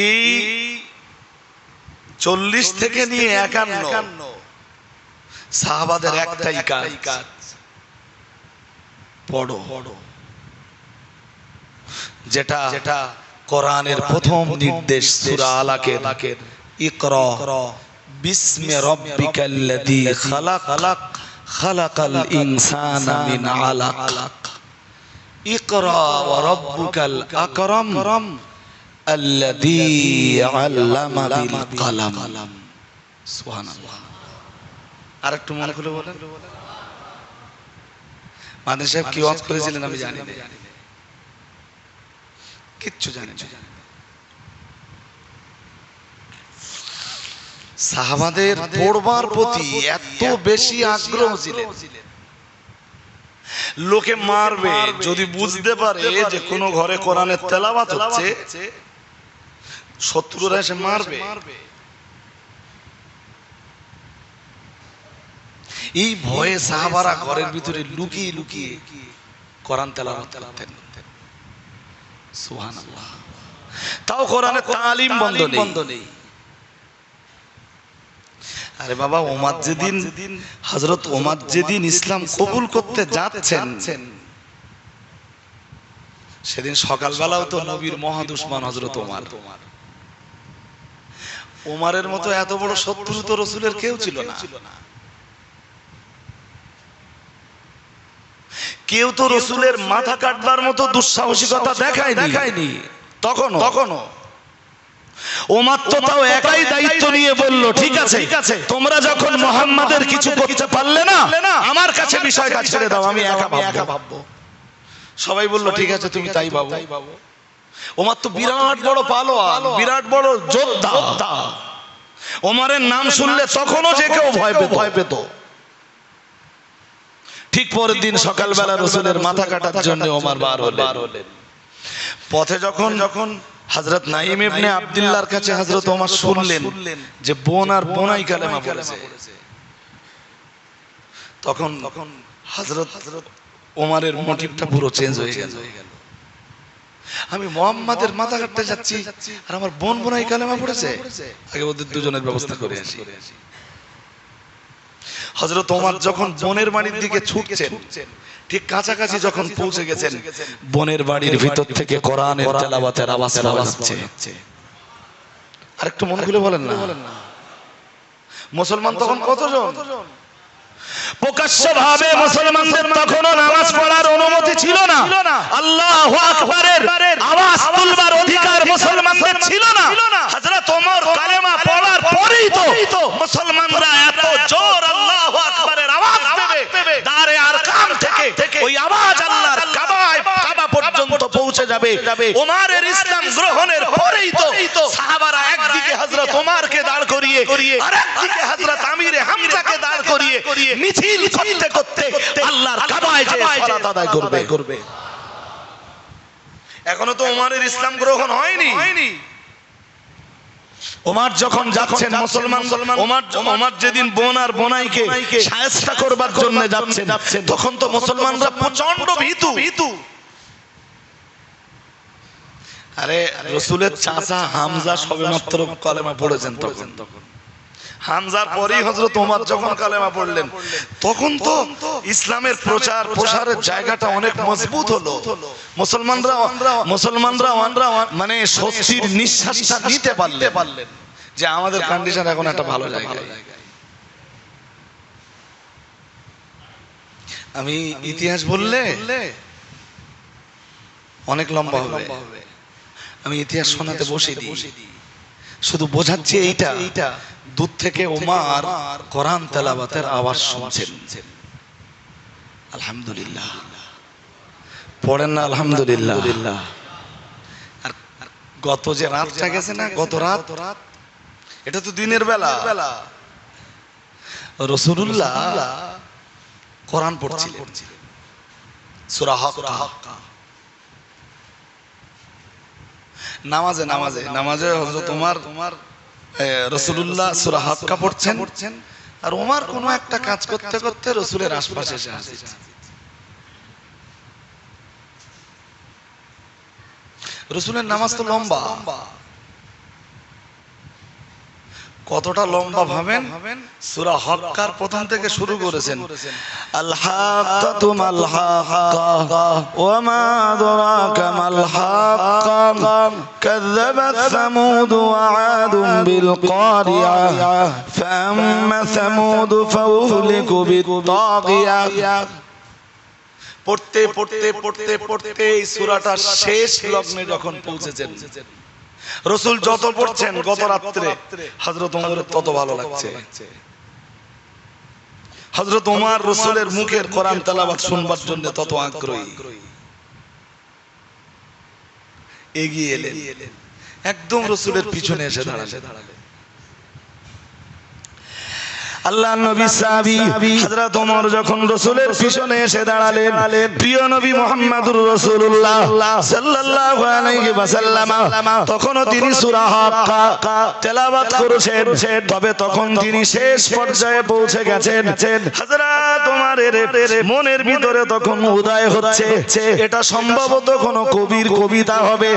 এই 40 থেকে নিয়ে 51 সাহাবাদের একটাই কাজ, পড়ো, যেটা কোরআনের প্রথম নির্দেশ সূরা আলাকের ইকরা বিসমি রাব্বিকাল্লাযী খালাক খালাকাল ইনসানা মিন আলাক ইকরা ওয়া রাব্বুকাল আকরাম আল্লাযী আল্লামা বিল কলম। সুবহানাল্লাহ। আরেকটু মনে করে বলেন, মাদানী সাহেব কি ওয়াজ করেছিলেন আমি জানি না, কিচ্ছু জানি না। সাহাবাদের পড়বার প্রতি এত বেশি আগ্রহ ছিলেন, লোকে মারবে যদি বুঝতে পারে যে কোন ঘরে কোরআনের তেলাওয়াত হচ্ছে, শত্রুরা এসে মারবে। এই ভয়ে সাহাবারা ঘরের ভিতরে লুকিয়ে লুকিয়ে কোরআন তেলাওয়াত করতেন। সুবহানাল্লাহ। তাও কোরআনের তালিম বন্ধ নেই। আরে বাবা, হযরত ওমর যেদিন ইসলাম কবুল করতে যাচ্ছেন, সেদিন সকালবেলাও তো নবীর মহা দুশমন হযরত ওমর। ওমরের মতো এত বড় শত্রু তো রাসূলের কেউ ছিল না। কেউ তো রাসূলের মাথা কাটবার মতো দুঃসাহসিকতা দেখায়নি তখনও। ওমর তো তাও একাই দায়িত্ব নিয়ে বলল, ঠিক আছে তোমরা যখন মুহাম্মাদের কিছু করতে পারলে না, আমার কাছে বিষয়টা ছেড়ে দাও, আমি একা ভাববো। সবাই বলল ঠিক আছে তুমি তাই ভাবো। ওমর তো বিরাট বড় পালোয়ান, বিরাট বড় যোদ্ধা। ওমরের নাম শুনলে তখনও যে কেউ ভয় পেত। ঠিক পরের দিন সকালবেলা রাসূলের মাথা কাটার জন্য ওমর বার হলেন। পথে যখন হযরত নাঈম ইবনে আব্দুল্লাহর কাছে হযরত ওমর শুনলেন যে বোন আর বোনাই কালেমা পড়েছে, তখন হযরত ওমরের মোটিভটা পুরো চেঞ্জ হয়ে গেল। আমি মুহাম্মাদের মাথা কাটতে যাচ্ছি আর আমার বোন বোনাই কালেমা পড়েছে, আগে ওদের দুজনের ব্যবস্থা করে আসি। হযরত ওমর যখন বোনের বাড়ির দিকে ছুটছেন, ঠিক কাছাকাছি যখন পৌঁছে গেছেন, বোনের বাড়ির ভিতর থেকে কোরআনের তেলাওয়াতের আওয়াজ হচ্ছে। আরেকটু মন খুলে বলেন না, মুসলমান তখন কতজন? প্রকাশ্যভাবে মুসলমানদের তখনও নামাজ পড়ার অনুমতি ছিল না। আল্লাহু আকবারের আওয়াজ তুলবার অধিকার মুসলমানদের ছিল না। হযরত ওমর কালেমা পড়ার পরেই তো মুসলমানরা এত জোর আল্লাহু আকবারের আওয়াজ দেবে, দারে আরকাম থেকে ওই আওয়াজ আল্লাহর কাবা পর্যন্ত পৌঁছে যাবে। ওমরের ইসলাম গ্রহণের পরেই তো সাহাবারা একদিকে হযরত ওমরকে দাঁড় করিয়ে আর একদিকে হযরত আমিরে হামজাকে দাঁড় করিয়ে মিছিল করতে করতে আল্লাহর কাবায় যে সালাত আদায় করবে। এখনো তো ওমরের ইসলাম গ্রহণ হয়নি। ওমর যখন যাচ্ছেন, ওমর যেদিন বোন আর বোনাইকে শায়েস্তা করবার জন্য যাচ্ছেন, তখন তো মুসলমানরা প্রচন্ড ভীতু। আরে রাসূলের চাচা হামজা সবেমাত্র কালেমা পড়েছেন, তখন হামজার পরেই হযরত ওমর যখন কালেমা পড়লেন, তখন তো ইসলামের প্রচার প্রসারের জায়গাটা অনেক মজবুত হলো। মুসলমানরা মানে স্বস্তির নিঃশ্বাসটা নিতে পারলেন যে আমাদের কন্ডিশন এখন একটা ভালো জায়গায়। আমি ইতিহাস বললে অনেক লম্বা হবে, আমি ইতিহাস শোনাতে বসে দিই। শুধু বোঝাচ্ছি এইটা, দূর থেকে ওমর কোরআন তেলাওয়াতের আওয়াজ শুনছেন। আলহামদুলিল্লাহ পড়েন না আলহামদুলিল্লাহ। আর গত যে রাতটা গেছে না, গত রাত, এটা তো দিনের বেলা, রাসূলুল্লাহ কোরআন পড়ছিলেন সূরা হাক্কা। নামাজে হযরত ওমর রাসূলুল্লাহ সূরা হাক্কা পড়ছেন, আর ওমর কোনো একটা কাজ করতে করতে রাসূলের আশপাশে এসে হাজির। রাসূলের নামাজ তো লম্বা, কতটা লম্বা ভাবেন, সূরা হাক্কার প্রথম থেকে শুরু করেছেন, আল হাক্কাতু মাল হাক্কা ওয়া মা আদরাকা মাল হাক্কা কাযাবাত সামুদ ওয়া আদুম বিল কারিয়া ফাআম্মা সামুদ ফাউহলিকু বিত তাগিয়া। পড়তে পড়তে পড়তে পড়তে এই সূরাটার শেষ লগ্নে যখন পৌঁছেছেন, রাসূল যত পড়ছেন গত রাত্রে হযরত ওমরের তত ভালো লাগছে। হযরত ওমর রাসূলের মুখের কোরআন তেলাওয়াত শুনবার জন্য তত আগ্রহী। এগিয়ে এলেন, একদম রাসূলের পিছনে এসে দাঁড়ালেন। আল্লাহর নবী সাহাবী হযরত ওমর যখন রাসূলের পিছনে এসে দাঁড়ালেন, প্রিয় নবী মুহাম্মদুর রাসূলুল্লাহ সাল্লাল্লাহু আলাইহি ওয়াসাল্লাম তখনও তিনি সূরা হাক্কা তেলাওয়াত করেছেন, তবে তখন তিনি শেষ পর্যায়ে পৌঁছে গেছেন। হযরত ওমরের মনের ভিতরে তখন উদয় হচ্ছে, এটা সম্ভবত কোন কবির কবিতা হবে।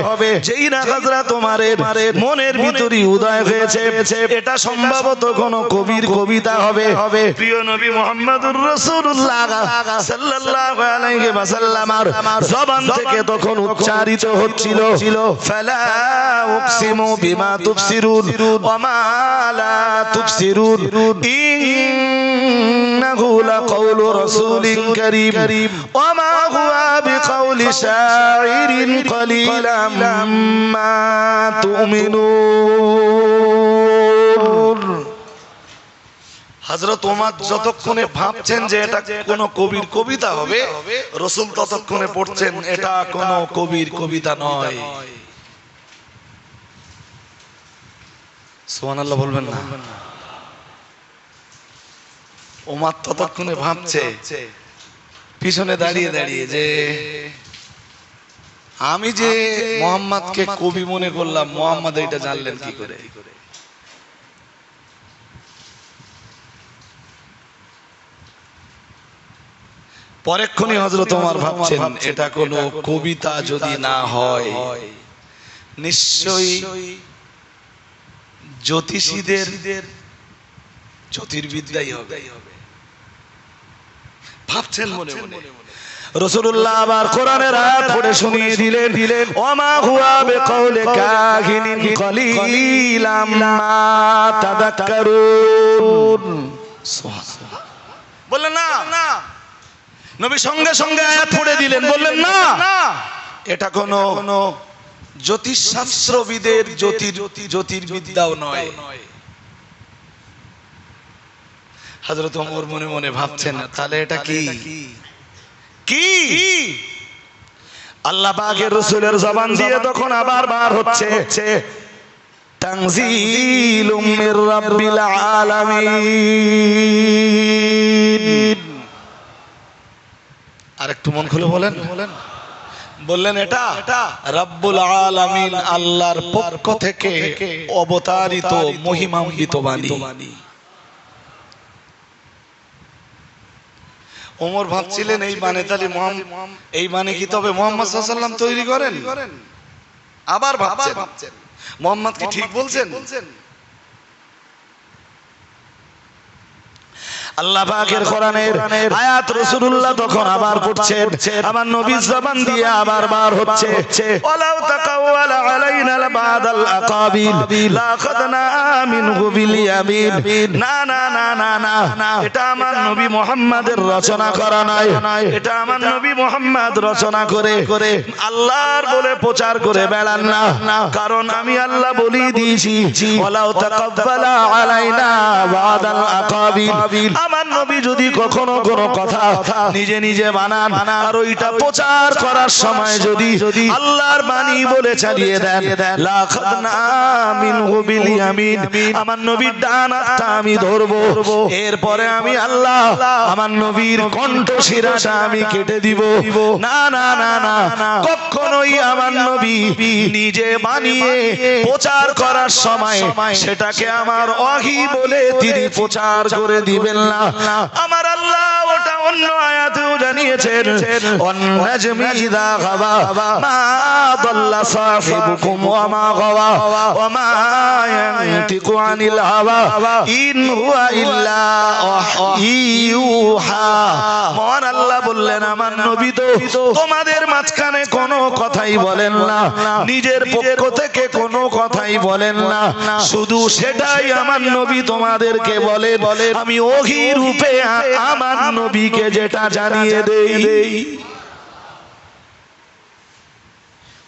যেই না হযরত ওমরের মনের ভিতরে উদয় হয়েছে, এটা সম্ভবত কোন কবির কবিতা হবে। প্রিয় নবী মুহাম্মদুর রাসূলুল্লাহ সাল্লাল্লাহু আলাইহি ওয়াসাল্লামের জবান থেকে তখন উচ্চারিত হচ্ছিল, ফালা উকসিমু বিমা তুবসিরুন ওয়া মা লা তুবসিরুন ইন্নাহু লাকাউলু রাসূলিন কারীম ওয়া মা হুয়া বিকাউলি শাইরিন কলিলাম মা তুমিনুন। হযরত ওমর যতক্ষণে ভাবছেন যে এটা কোন কবির কবিতা হবে, রাসূল ততক্ষণে পড়ছেন এটা কোন কবির কবিতা নয়। সুবহানাল্লাহ বলবেন না? ওমর ততক্ষণে ভাবছে পিছনে দাঁড়িয়ে দাঁড়িয়ে যে আমি যে মুহাম্মদকে কবি মনে করলাম, মুহাম্মদ এটা জানলেন কি করে? পরেক্ষণে হযরত ওমর ভাবছেন এটা কোনো কবিতা যদি না হয়, নিশ্চয়ই জ্যোতিষীদের জ্যোতির্বিদ্যাই হবে। ভাবছেন মনে মনে। রাসূলুল্লাহ আবার কোরআনের আয়াত পড়ে শুনিয়ে দিলেন, ওমা হুয়া বিকাউলি কাহিনিন কলিলাম মা তাযাক্কারুন। সুবহানাল্লাহ বললেন না, নবী সঙ্গে সঙ্গে আয়াত পড়ে দিলেন, বললেন না এটা কোন জ্যোতিষশাস্ত্রবিদের জ্যোতির্বিদ্যাও নয়। হযরত ওমর মনে মনে ভাবছেন তাহলে এটা কি? আল্লাহ পাকের রাসূলের জবান দিয়ে তখন আবার বার হচ্ছে, তানজিলুম মির রাব্বিল আলামিন। আর একটু মন খুলে বললেন এটা রাব্বুল আলামিন, আল্লাহর পক্ষ থেকে অবতারিত মহিমান্বিত বাণী। ওমর ভাবছিলেন এই বাণী তাহলে এই বাণী কি তবে মুহাম্মদ সাল্লাল্লাহু আলাইহি ওয়াসাল্লাম তৈরি করেন? আবার ভাবছেন মুহাম্মদ কি ঠিক বলছেন? আল্লাহ পাকের কোরআনের আয়াত রাসূলুল্লাহ তখন আবার পড়ছেন, আমার নবীর জবান দিয়ে আবার বার হচ্ছে, ওয়ালাউ তাকাওয়ালা আলাইনা বাদাল আকাবিল লাখাদনা মিনহু বিল ইয়ামিন। না না না না না, এটা আমার নবী মুহাম্মাদের রচনা করা নয়, এটা আমার নবী মুহাম্মদ রচনা করে আল্লাহর বলে প্রচার করে বেড়ান না। কারণ আমি আল্লাহ বলি দিয়েছি, ওয়ালাউ তাকাব্বালা আলাইনা বাদাল আকাবিল। আমার নবী যদি কখনো কোনো কথা নিজে নিজে বানান আর ওইটা প্রচার করার সময় যদি আল্লাহর বাণী বলে চালিয়ে দেন, লাখাদনা মিনহু বিল ইয়ামিন, আমার নবীর ডান হাতটা আমি ধরবো, এরপরে আমি আল্লাহ আমার নবীর কণ্ঠ শিরাটা আমি কেটে দিব। না না না না, কখনোই আমার নবী নিজে বানিয়ে প্রচার করার সময় সেটাকে আমার ওহী বলে তিনি প্রচার করে দিবেন না। আমার আল্লাহ ওটা অন্য আয়াতেও জানিয়েছেন, ওয়ান-নাজমি ইযা গাওয়া মা দাল্লা সাহিবুকুম ওয়া মা গাওয়া ওয়া মা ইয়ানতিকু আনিল হাওয়া ইন হুয়া ইল্লা ইউহা। মহান আল্লাহ বললেন, আমার নবী তো তোমাদের মাঝখানে কোনো কথাই বলেন না, নিজের পক্ষ থেকে কোনো কথাই বলেন না, শুধু সেটাই আমার নবী তোমাদেরকে বলেন, আমি ওহী রূপে আমার নবীকে যেটা জানিয়ে দেই।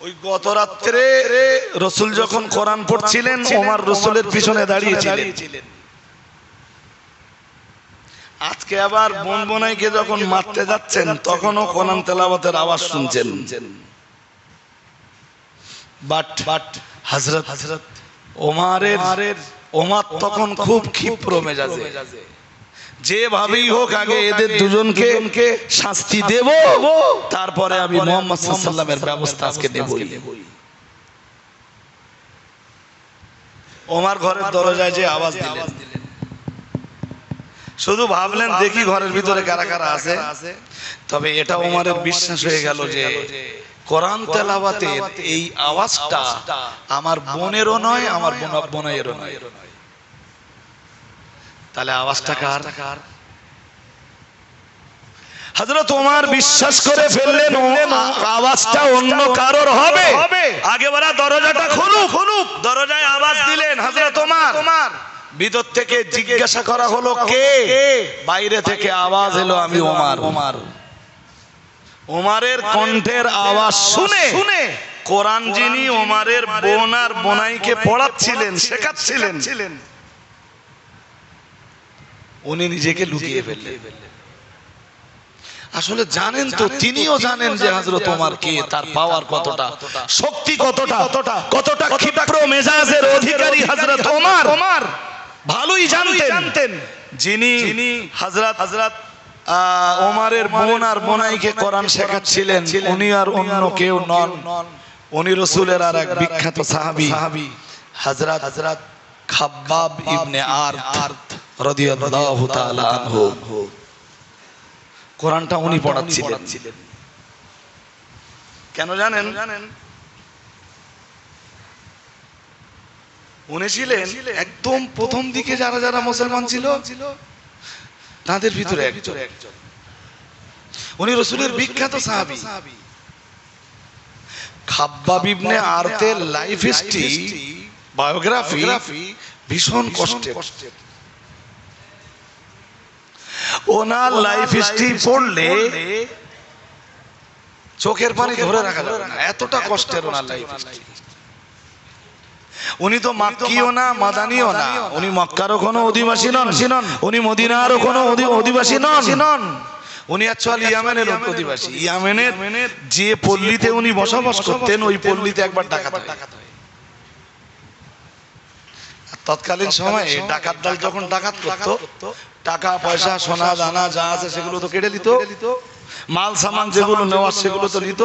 ওই গত রাত্রে রাসূল যখন কোরআন পড়ছিলেন, ওমর রাসূলের পিছনে দাঁড়িয়েছিলেন। আজকে আবার বোন বোনাইকে যখন মারতে যাচ্ছেন তখনও কোরআন তেলাওয়াতের আওয়াজ শুনছেন। বাট হযরত ওমর তখন খুব ক্ষিপ্র মেজাজে, যেভাবেই হোক আগে এদের দুজনকে শাস্তি দেব, তারপরে আমি মুহাম্মদ সাল্লাল্লাহু আলাইহি ওয়াসাল্লামের ব্যবস্থা আজকে নেবই। ওমর ঘরের দরজায় যে আওয়াজ দিলেন, শুধু ভাবলেন দেখি ঘরের ভিতরে কারা কারা আছে। তবে এটা ওমরের বিশ্বাস হয়ে গেল যে কোরআন তেলাওয়াতের এই আওয়াজটা আমার বোনেরও নয়, আমার বোনাইয়েরও নয়। তাহলে আওয়াজটা কার? হযরত ওমর বিশ্বাস করে ফেললেন আওয়াজটা অন্য কারোর হবে। আগে ওরা দরজাটা খুলুক। দরজায় আওয়াজ দিলেন হযরত ওমর। ভিতর থেকে জিজ্ঞাসা করা হলো কে? বাইরে থেকে আওয়াজ এলো, আমি ওমর। ওমরের কণ্ঠের আওয়াজ শুনে কোরআন যিনি ওমরের বোন আর বোনাইকে পড়াচ্ছিলেন, শেখাচ্ছিলেন, উনি নিজেকে লুকিয়ে ফেললেন। আসলে জানেন তো, তিনিও জানেন যে হযরত ওমর কে, তার পাওয়ার কতটা, শক্তি কতটা ক্ষিপ্র মেজাজের অধিকারী হযরত ওমর ভালোই জানতেন। যিনি হযরত ওমরের বোন আর বোনাইকে কোরআন শেখাচ্ছিলেন, উনি আর অন্য কেউ নন, উনি রাসূলের আর এক বিখ্যাত সাহাবী হযরত খাব্বাব ইবনে আরত রাদিয়াল্লাহু তাআলা আনহু। কোরআনটা উনি পড়াচ্ছিলেন। কেন জানেন? উনি ছিলেন একদম প্রথম দিকে যারা মুসলমান ছিল তাদের ভিতরে একজন। উনি রাসূলের বিখ্যাত সাহাবী। খাব্বাব ইবনে আরতের লাইফ হিস্ট্রি, বায়োগ্রাফি ভীষণ কষ্টের। ওনার লাইফ হিস্ট্রি পড়লে চোখের পানি ধরে রাখা যাবে না, এতটা কষ্টের ওনার লাইফ হিস্ট্রি। উনি তো মক্কিও না, মাদানিও না, উনি মক্কারও কোনো অধিবাসী নন, উনি মদিনারও কোনো অধিবাসী নন, উনি অ্যাকচুয়ালি ইয়েমেনের অধিবাসী। ইয়েমেনের যে পল্লীতে উনি বসবাস করতেন, ওই পল্লীতে একবার ডাকাত হয়। তৎকালীন সময়ে ডাকাত দল যখন ডাকাত করত, টাকা পয়সা সোনা দানা যা আছে সেগুলো তো কেটে নিত, মাল সামান যেগুলো নেওয়ার সেগুলো তো নিত,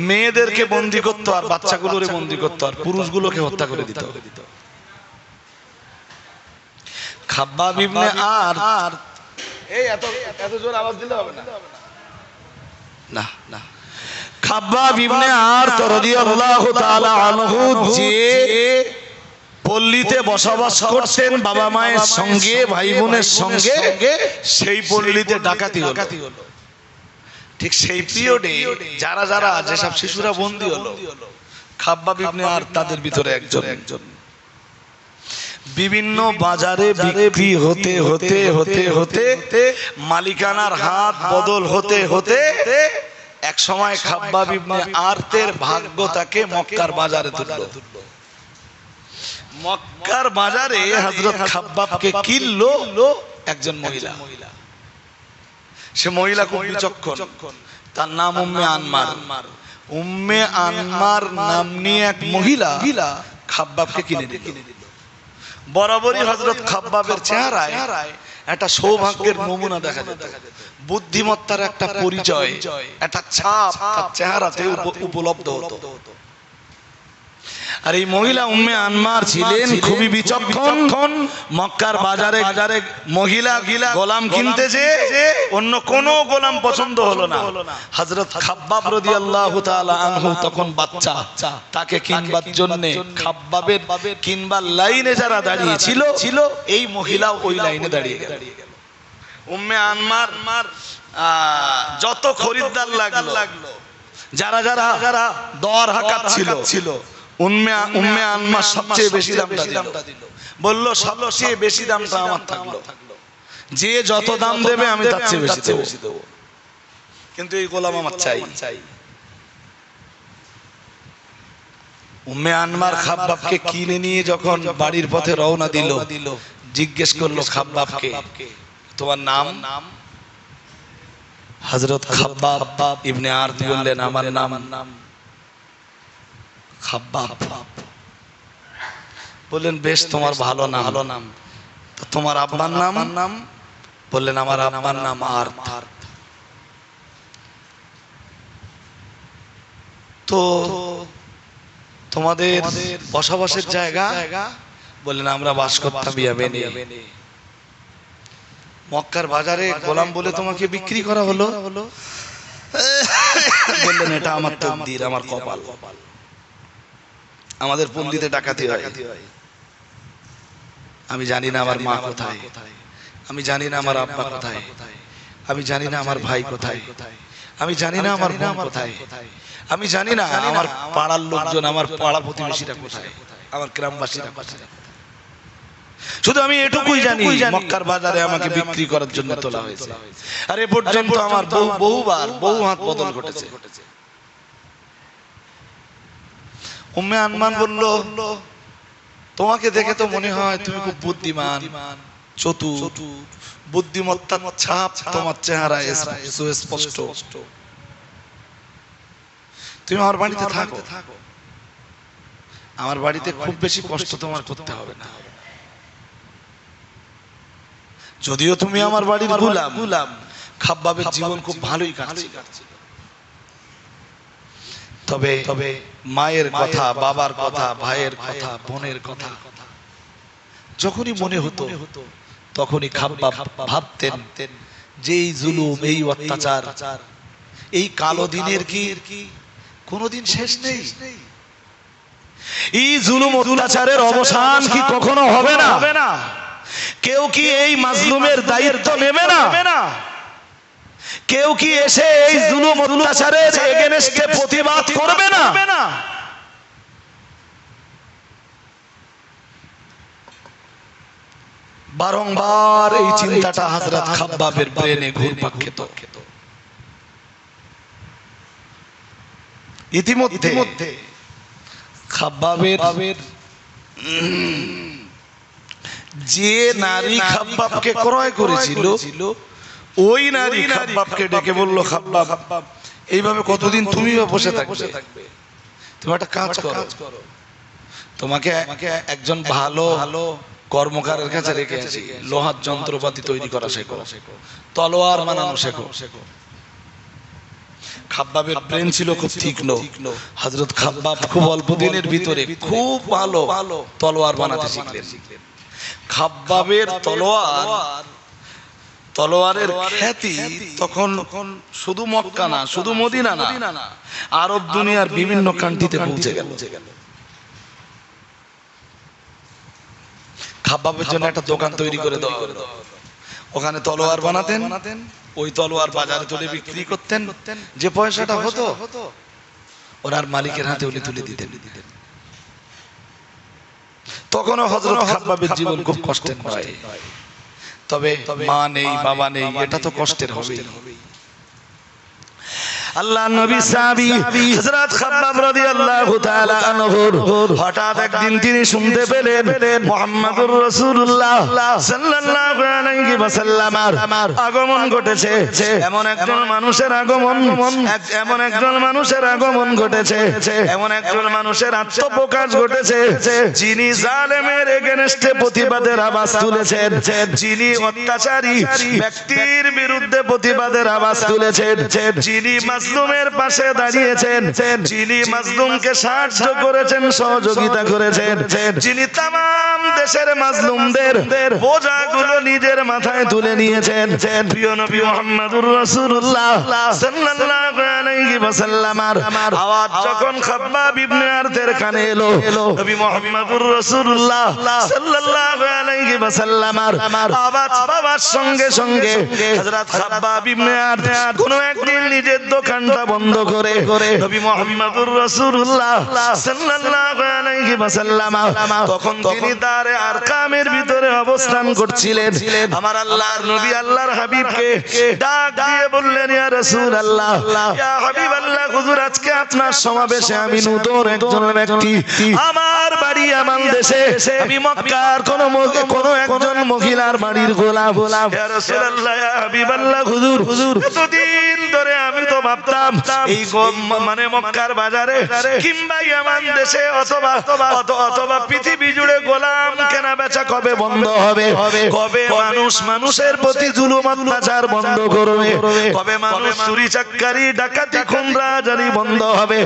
মেয়েদেরকে বন্দী করতো আর বাচ্চাগুলোরে বন্দী করতো আর পুরুষগুলোকে হত্যা করে দিত। খাব্বাব ইবনে আরত, এই এত জোর আওয়াজ দিলে হবে না। খাব্বাব ইবনে আরত রাদিয়াল্লাহু তাআলা আনহু যে পল্লীতে বসবাস করতেন বাবা মায়ের সঙ্গে, ভাই বোনের সঙ্গে, সেই পল্লীতে ডাকাতি হলো। ঠিক সেই পিরিয়ডে যারা যারা যেসব শিশুরা বন্দী হলো, খাব্বাব ইবনে আর তাদের ভিতরে একজন। বিভিন্ন বাজারে বিক্রি হতে হতে হতে হতে মালিকানার হাত বদল হতে হতে এক সময় খাব্বাব ইবনে আরতের ভাগ্য তাকে মক্কার বাজারে তুলল। মক্কার বাজারে হযরত খাব্বাবকে কিনলো একজন মহিলা। সে মহিলা খুব বিচক্ষণ, তার নাম উম্মে আনমার। উম্মে আনমার নাম নিয়ে এক মহিলা খাব্বাবকে কিনে দিল। বরাবরই হযরত খাব্বাবের চেহারায় একটা সৌভাগ্যের নমুনা দেখা যেত, বুদ্ধিমত্তার একটা পরিচয়, একটা ছাপ তার চেহারাতে উপলব্ধ হতো। আর এই মহিলা উম্মে আনমার ছিলেন খুবই বিচক্ষণ। মক্কার বাজারে মহিলা গোলাম কিনতেছে, অন্য কোন গোলাম পছন্দ হলো না। হযরত খাব্বাব রাদিয়াল্লাহু তাআলা আনহু তখন বাচ্চা, তাকে কিনবার জন্য খাব্বাবের কিনবার লাইনে যারা দাঁড়িয়ে ছিল এই মহিলা ওই লাইনে দাঁড়িয়ে গেল। উম্মে আনমার যত খরিদ্দার লাগলো, যারা দর হাঁকাচ্ছিল, উম্মে আনমার সবচেয়ে বেশি দামটা দিল। বলল সবচেয়ে বেশি দামটা আমার থাকলো, যে যত দাম দেবে আমি তার চেয়ে বেশি দেব, কিন্তু এই গোলাম আমার চাই। উম্মে আনমার খাব্বাবকে কিনে নিয়ে যখন বাড়ির পথে রওনা দিল, জিজ্ঞেস করলো খাব্বাবকে, তোমার নাম? হযরত খাব্বাব ইবনে আরত বললেন, আমার নাম খাব্বাব। বললেন বেশ, তোমার ভালো নাম। তো তোমার আব্বার নাম? বললেন আমার আব্বার নাম আরত। তো তোমাদের বসবাসের জায়গা? বললেন আমরা বাস করতাম ইয়ামেনে। মক্কার বাজারে গোলাম বলে তোমাকে বিক্রি করা হলো? বললেন এটা আমার তকদির, আমার কপাল। আমাদের পল্লীতে ডাকাতি হয়, আমি জানি না আমার মা কোথায়, আমি জানি না আমার আব্বা কোথায়, আমি জানি না আমার ভাই কোথায়, আমি জানি না আমার বোন কোথায়, আমি জানি না আমার পাড়ার লোকজন, আমার পাড়া প্রতিবেশীরা কোথায়, আমার গ্রামবাসীরা কোথায়। শুধু আমি এটুকুই জানি মক্কার বাজারে আমাকে বিক্রি করার জন্য তোলা হয়েছে। আর এ পর্যন্ত আমার বহু হাত বদল ঘটেছে। উম্মে আনমান বলল, তোমাকে দেখে তো মনে হয় তুমি খুব বুদ্ধিমান, চতুর, বুদ্ধিমত্তার ছাপ তোমার চেহারায় সুস্পষ্ট। তুমি আমার বাড়িতে থাকো, আমার বাড়িতে খুব বেশি কষ্ট তোমার করতে হবে না। যদিও তুমি আমার বাড়ির গোলাম, খাব্বাবের জীবন খুব ভালোই কাটছিল। তবে মায়ের কথা, বাবার কথা, ভাইয়ের কথা, বোনের কথা যখনই মনে হতো তখনই খাব্বাব ভাবতেন যে এই জুলুম, এই অত্যাচার, এই কালো দিনের কি কোনোদিন শেষ নেই? এই জুলুম অত্যাচারের অবসান কি কখনো হবে না? কেউ কি এই মাজলুমের দায়িত্ব নেবে না? কেউ কি এসে এই জুলুম অত্যাচারের এগেইনস্টে প্রতিবাদ করবে না? বারংবার এই চিন্তাটা হযরত খাব্বাবের ব্রেনে ঘুরপাক খেত। ইতিমধ্যে খাব্বাবের যে নারী খাব্বাবকে ক্রয় করেছিল, ওই নারী খাব্বাবকে ডেকে বলল, খাব্বাব এইভাবে কতদিন তুমি বসে থাকবে? তুমি একটা কাজ করো, তোমাকে একজন ভালো কর্মকারের কাছে রেখে আসি, লোহার যন্ত্রপাতি তৈরি করা শেখো, তলোয়ার বানানো শেখো। খাব্বাবের ব্রেন ছিল খুব তীক্ষ্ণ। হযরত খাব্বাব খুব অল্প দিনের ভিতরে খুব ভালো তলোয়ার বানাতে শিখলেন। খাব্বাবের তলোয়ারের খ্যাতি তখন শুধু মক্কা না, শুধু মদিনা না, আরব দুনিয়ার বিভিন্ন কান্ট্রিতে পৌঁছে গেল। খাব্বাবের জন্য একটা দোকান তৈরি করে দেওয়া হলো। ওখানে তলোয়ার বানাতেন, ওই তলোয়ার বাজারে তুলে বিক্রি করতেন, যে পয়সাটা হতো ওনার মালিকের হাতে উনি তুলে দিতেন। তখনও হযরত খাব্বাবের জীবন খুব কষ্টের নয়, তবে মা নেই বাবা নেই, এটা তো কষ্টের হবেই। আল্লাহর নবী সাহাবী হযরত খাব্বাব রাদিয়াল্লাহু তাআলা আনহুর হঠাৎ একদিন তিনি শুনতে পেলেন মুহাম্মদুর রাসূলুল্লাহ সাল্লাল্লাহু আলাইহি ওয়াসাল্লামের আগমন ঘটেছে। এমন একজন মানুষের আগমন, এমন একজন মানুষের আগমন ঘটেছে, এমন একজন মানুষের আত্মপ্রকাশ ঘটেছে যিনি জালেমের এগেইনস্টে প্রতিবাদের আওয়াজ তুলেছেন, যিনি অত্যাচারী ব্যক্তির বিরুদ্ধে প্রতিবাদের আওয়াজ তুলেছেন, যিনি মাজলুমের পাশে দাঁড়িয়েছেন, যিনি মাজলুমকে সাহায্য করেছেন, সহযোগিতা করেছেন, যিনি তামাম দেশের মাজলুমদের বোঝাগুলো নিজের মাথায় তুলে নিয়েছেন। প্রিয় নবী মুহাম্মদুর রাসূলুল্লাহ সাল্লাল্লাহু আলাইহি ওয়াসাল্লামের আওয়াজ যখন খাব্বাব ইবনে আরতের কানে এলো, নবী মুহাম্মদুর রাসূলুল্লাহ সাল্লাল্লাহু আলাইহি ওয়াসাল্লামের আওয়াজ পাওয়ার সঙ্গে সঙ্গে হযরত খাব্বাব ইবনে আরত কোন একদিন নিজের দোকানটা বন্ধ করে নবী মুহাম্মদুর রাসূলুল্লাহ সাল্লাল্লাহু আলাইহি ওয়াসাল্লাম তখন তিনি দারে আরকামের ভিতরে অবস্থান করছিলেন। আমার আল্লাহর নবী আল্লাহর হাবিবকে ডাক দিয়ে বললেন, ইয়া রাসূলুল্লাহ, ইয়া হাবিবাল্লাহ, হুজুর আজকে আপনার সমাবেশে আমি নূতন একজন ব্যক্তি, আমার বাড়ি আমার দেশে, আমি মক্কার কোন একজন মহিলার বাড়ির গোলাম। ইয়া রাসূলুল্লাহ, ইয়া হাবিবাল্লাহ, হুজুর এতদিন ধরে আমি তো ভাবতাম এই মানে মক্কার বাজারে কিংবা ইয়ামান দেশে অথবা পৃথিবী জুড়ে গোলাম কেনা বেচা কবে বন্ধ হবে, কবে মানুষ মানুষের প্রতি জুলুম অত্যাচার বন্ধ করবে, কবে মানুষ চুরি চাকারি ডাকাতি খুন রাজারি বন্ধ হবে,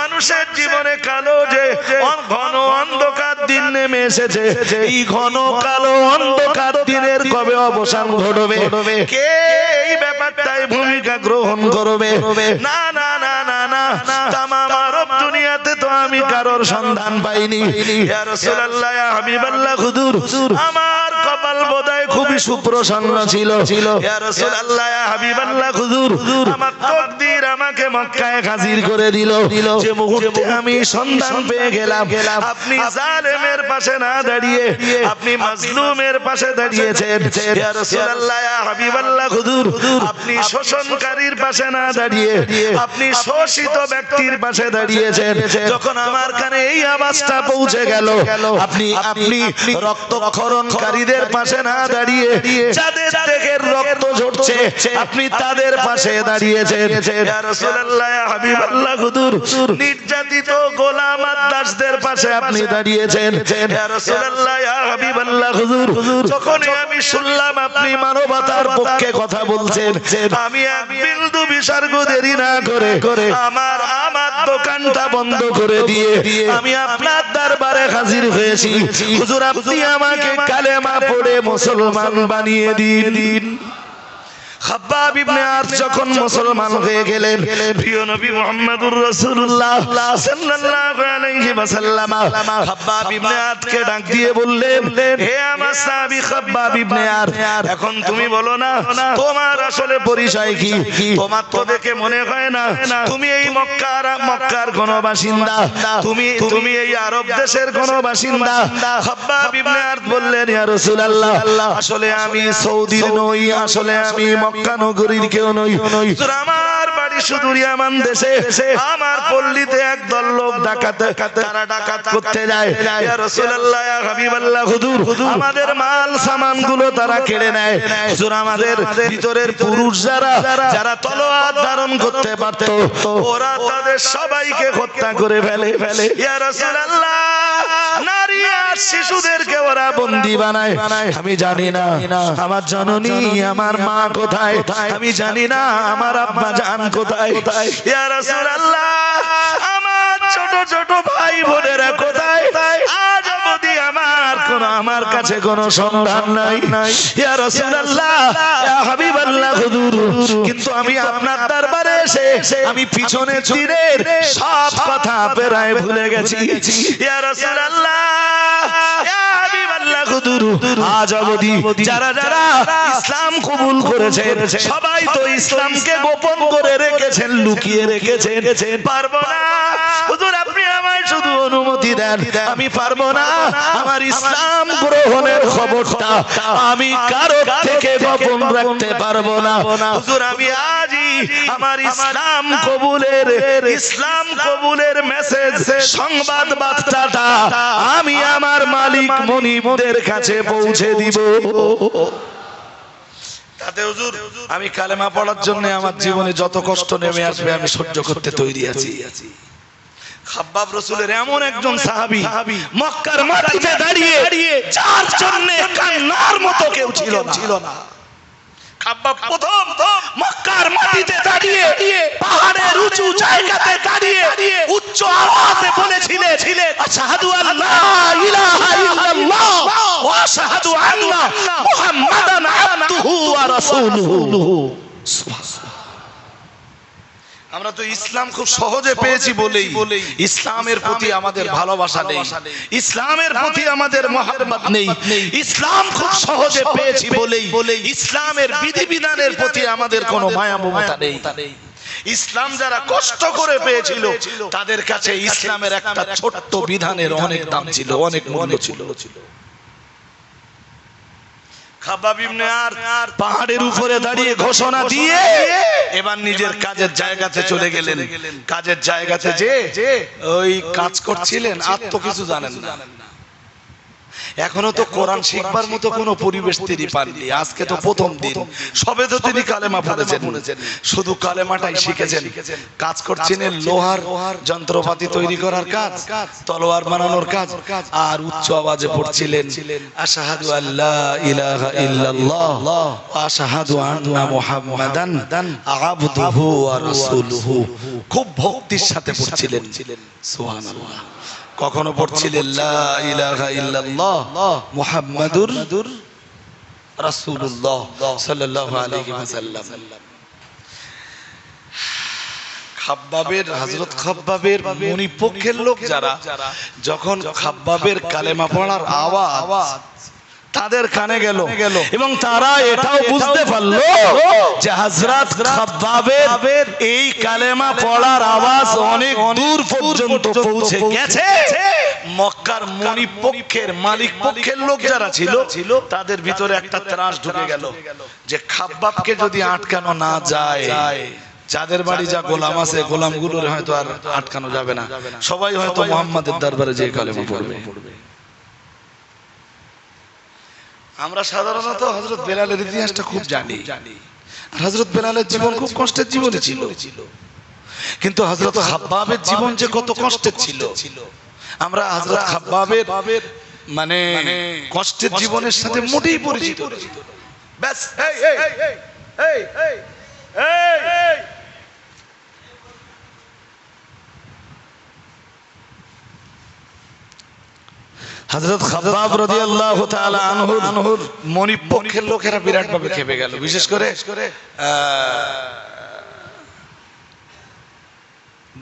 মানুষের জীবনে কালো যে ঘন অন্ধকার দিন নেমে এসেছে, এই ঘন কালো অন্ধকার দিনের কবে অবসান ঘটবে, কে এই ব্যাপারটাই ভূমিকা গ্রহণ করবে? না না না না না, তামাম আরব দুনিয়াতে তো আমি কারোর সন্ধান পাইনি। ইয়া রাসূলুল্লাহ, ইয়া হাবিবাল্লাহ, হুজুর আমার কপাল বোধহয় খুবই সুপ্রসন্ন ছিল। ইয়া রাসূলুল্লাহ, ইয়া হাবিবাল্লাহ, হুজুর আমার তাকদীর আমাকে মক্কায় হাজির করে দিল। যে মুহূর্তে আমি সন্ধান পেয়ে গেলাম আপনি জালেমের পাশে না দাঁড়িয়ে আপনি মাজলুমের পাশে দাঁড়িয়েছেন। ইয়া রাসূলুল্লাহ, ইয়া হাবিবাল্লাহ, হুজুর আপনি শোষণকারীর পাশে না দাঁড়িয়ে আপনি শোষিত ব্যক্তির পাশে দাঁড়িয়েছেন। যখন আমার কানে এই আওয়াজটা পৌঁছে গেল, আপনি রক্তক্ষরণকারীদের পাশে না দাঁড়িয়ে যাদের থেকে রক্ত ঝরছে আপনি তাদের পাশে দাঁড়িয়েছেন। ইয়া রাসূলুল্লাহ, ইয়া হাবিবাল্লাহ, হুজুর নির্যাতিত গোলাম আর দাসদের পাশে আপনি দাঁড়িয়েছেন। ইয়া রাসূলুল্লাহ, ইয়া হাবিবাল্লাহ, হুজুর যখনই আমি শুনলাম আপনি মানবতার পক্ষে কথা বলছেন, আমি এক বিন্দু বিসর্গ দেরি না করে আমার দোকানটা বন্ধ করে দিয়ে আমি আপনার দরবারে হাজির হয়েছি। হুজুর আপনি আমাকে কালেমা পড়ে মুসলমান বানিয়ে দিন। খাব্বাব ইবনে আরত যখন মুসলমান হয়ে গেলেন, প্রিয় নবী মুহাম্মদুর রাসূলুল্লাহ সাল্লাল্লাহু আলাইহি ওয়াসাল্লাম খাব্বাব ইবনে আরতকে ডাক দিয়ে বললেন, হে আমার সাহাবী খাব্বাব ইবনে আরত, এখন তুমি বলো না তোমার আসলে পরিচয় কি? তোমার তো দেখে মনে হয় না তুমি এই মক্কার কোন বাসিন্দা, তুমি এই আরব দেশের কোন বাসিন্দা। খাব্বাব ইবনে আরত বললেন, ইয়া রাসূলুল্লাহ, আসলে আমি সৌদির নই, আসলে আমি মক্কা নগরীর কেউ নই, আমার বাড়ি সুদূর ইয়ামান দেশে, আমার পল্লীতে একদল লোক তারা ডাকাত করতে যায়। ইয়া রাসূলুল্লাহ, ইয়া হাবিবাল্লাহ, হুজুর আমাদের মাল সামানগুলো তারা কেড়ে নেয়। হুজুর আমাদের ভিতরের পুরুষ যারা তলোয়ার ধারণ করতে পারত ওরা তাদের সবাইকে হত্যা করে ফেলে। ইয়া রাসূলুল্লাহ, নারী আর শিশুদেরকে ওরা বন্দী বানায়। আমি জানি না আমার জননী আমার মা কোথায়, আমি জানি না আমার আব্বা জান কোথায়। ইয়া রাসূলুল্লাহ, আমার ছোট ছোট ভাই বোনেরা কোথায়? আজ অবধি আমার কাছে কোনো সন্ধান নাই। ইয়া রাসূলুল্লাহ, ইয়া হাবিবাল্লাহ, হুজুর কিন্তু আমি আপনার দরবারে এসে আমি পিছনে তীরের সব কথা প্রায় ভুলে গেছি। ইয়া রাসূলুল্লাহ, ইয়া হাবিবাল্লাহ, নাকদুরু আজ অবধি যারা যারা ইসলাম কবুল করেছেন সবাই তো ইসলামকে গোপন করে রেখেছেন, লুকিয়ে রেখেছেন। পারবো না হুজুর, আপনি আমায় শুধু অনুমতি দেন, আমি পারবো না আমার ইসলাম গ্রহণের খবরটা আমি কারো থেকে গোপন রাখতে পারবো না। হুজুর আমি আজই আমার ইসলাম কবুলের মেসেজ, সংবাদ বার্তাটা আমি আমার মালিক মনিবদের কাছে পৌঁছে দিব। তাতে হুজুর আমি কালেমা পড়ার জন্য আমার জীবনে যত কষ্ট নেমে আসবে আমি সহ্য করতে তৈরি আছি। খাব্বাব রাসূলের এমন একজন সাহাবী মক্কার মাটিতে দাঁড়িয়ে যার জন্য কান্নার মতো কেউ ছিল না। খাব্বাব প্রথম মক্কার মাটিতে দাঁড়িয়ে পাহাড়ের উঁচু জায়গাতে দাঁড়িয়ে উচ্চ আওয়াজে বলেছিলেন আশহাদু আল্লা ইলাহা ইল্লাল্লাহ ওয়া আশহাদু আন্না মুহাম্মাদান আবদুহু ওয়া রাসূলুহু। আমরা তো ইসলাম খুব সহজে পেয়েছি বলেই ইসলামের প্রতি আমাদের ভালোবাসা নেই, ইসলামের প্রতি আমাদের মহব্বত নেই। ইসলাম খুব সহজে পেয়েছি বলেই ইসলামের বিধিবিধানের প্রতি আমাদের কোনো মায়া মমতা নেই। ইসলাম যারা কষ্ট করে পেয়েছিল তাদের কাছে ইসলামের একটা ছোট্ট বিধানের অনেক দাম ছিল, অনেক মূল্য ছিল। খাব্বাব ইবনে আরত পাহাড়ের উপরে দাঁড়িয়ে ঘোষণা দিয়ে এবার নিজের কাজের জায়গাতে চলে গেলেন। কাজের জায়গাতে যে ওই কাজ করছিলেন আর তো কিছু জানেন না, এখনো তো কোরআন শিখবার মতো কোনো পরিবেশ তিনি পাননি। আজকে তো প্রথম দিন, সবে তো তিনি কালেমা পড়েছেন, শুধু কালেমাটাই শিখেছেন। কাজ করছিলেন লোহার যন্ত্রপাতি তৈরি করার কাজ, তলোয়ার বানানোর কাজ, আর উচ্চ আওয়াজে পড়ছিলেন আশহাদু আল্লা ইলাহা ইল্লাল্লাহ ওয়া আশহাদু আন্না মুহাম্মাদান আবদুহু ওয়া রাসূলুহু। খুব ভক্তির সাথে পড়ছিলেন, সুবহানাল্লাহ। কখনো পড়ছিলেন লা ইলাহা ইল্লাল্লাহ মুহাম্মাদুর রাসূলুল্লাহ সাল্লাল্লাহু আলাইহি ওয়াসাল্লাম। হযরত খাব্বাবের মনিপক্ষের লোক যারা, যখন খাব্বাবের কালেমা পড়ার আওয়াজ তাদের কানে গেল এবং তারা এটাও বুঝতে পারলো যে হযরত খাব্বাবের এই কালেমা পড়ার আওয়াজ অনেক দূর পর্যন্ত পৌঁছে গেছে। মক্কার মনিপক্ষের মালিক পক্ষের লোক যারা ছিল তাদের ভিতরে একটা ত্রাস ঢুকে গেল যে খাব্বাবকে যদি আটকানো না যায়, যাদের বাড়ি যা গোলাম আছে গোলামগুলোর হয়তো আর আটকানো যাবে না, সবাই হয়তো মুহাম্মাদের দরবারে যে কালেমা পড়বে। আমরা সাধারণত হযরত বেলালের ইতিহাসটা খুব জানি, আর হযরত বেলালের জীবন খুব কষ্টের জীবন ছিল, কিন্তু হযরত খাব্বাবের জীবন যে কত কষ্টের ছিল আমরা হযরত খাব্বাবের মানে কষ্টের জীবনের সাথে মোটেই পরিচিত নই। ব্যাস হযরত খাব্বাব রাদিয়াল্লাহু তাআলা আনহুর মনিপক্ষের লোকেরা বিরাট ভাবে খেপে গেল। বিশেষ করে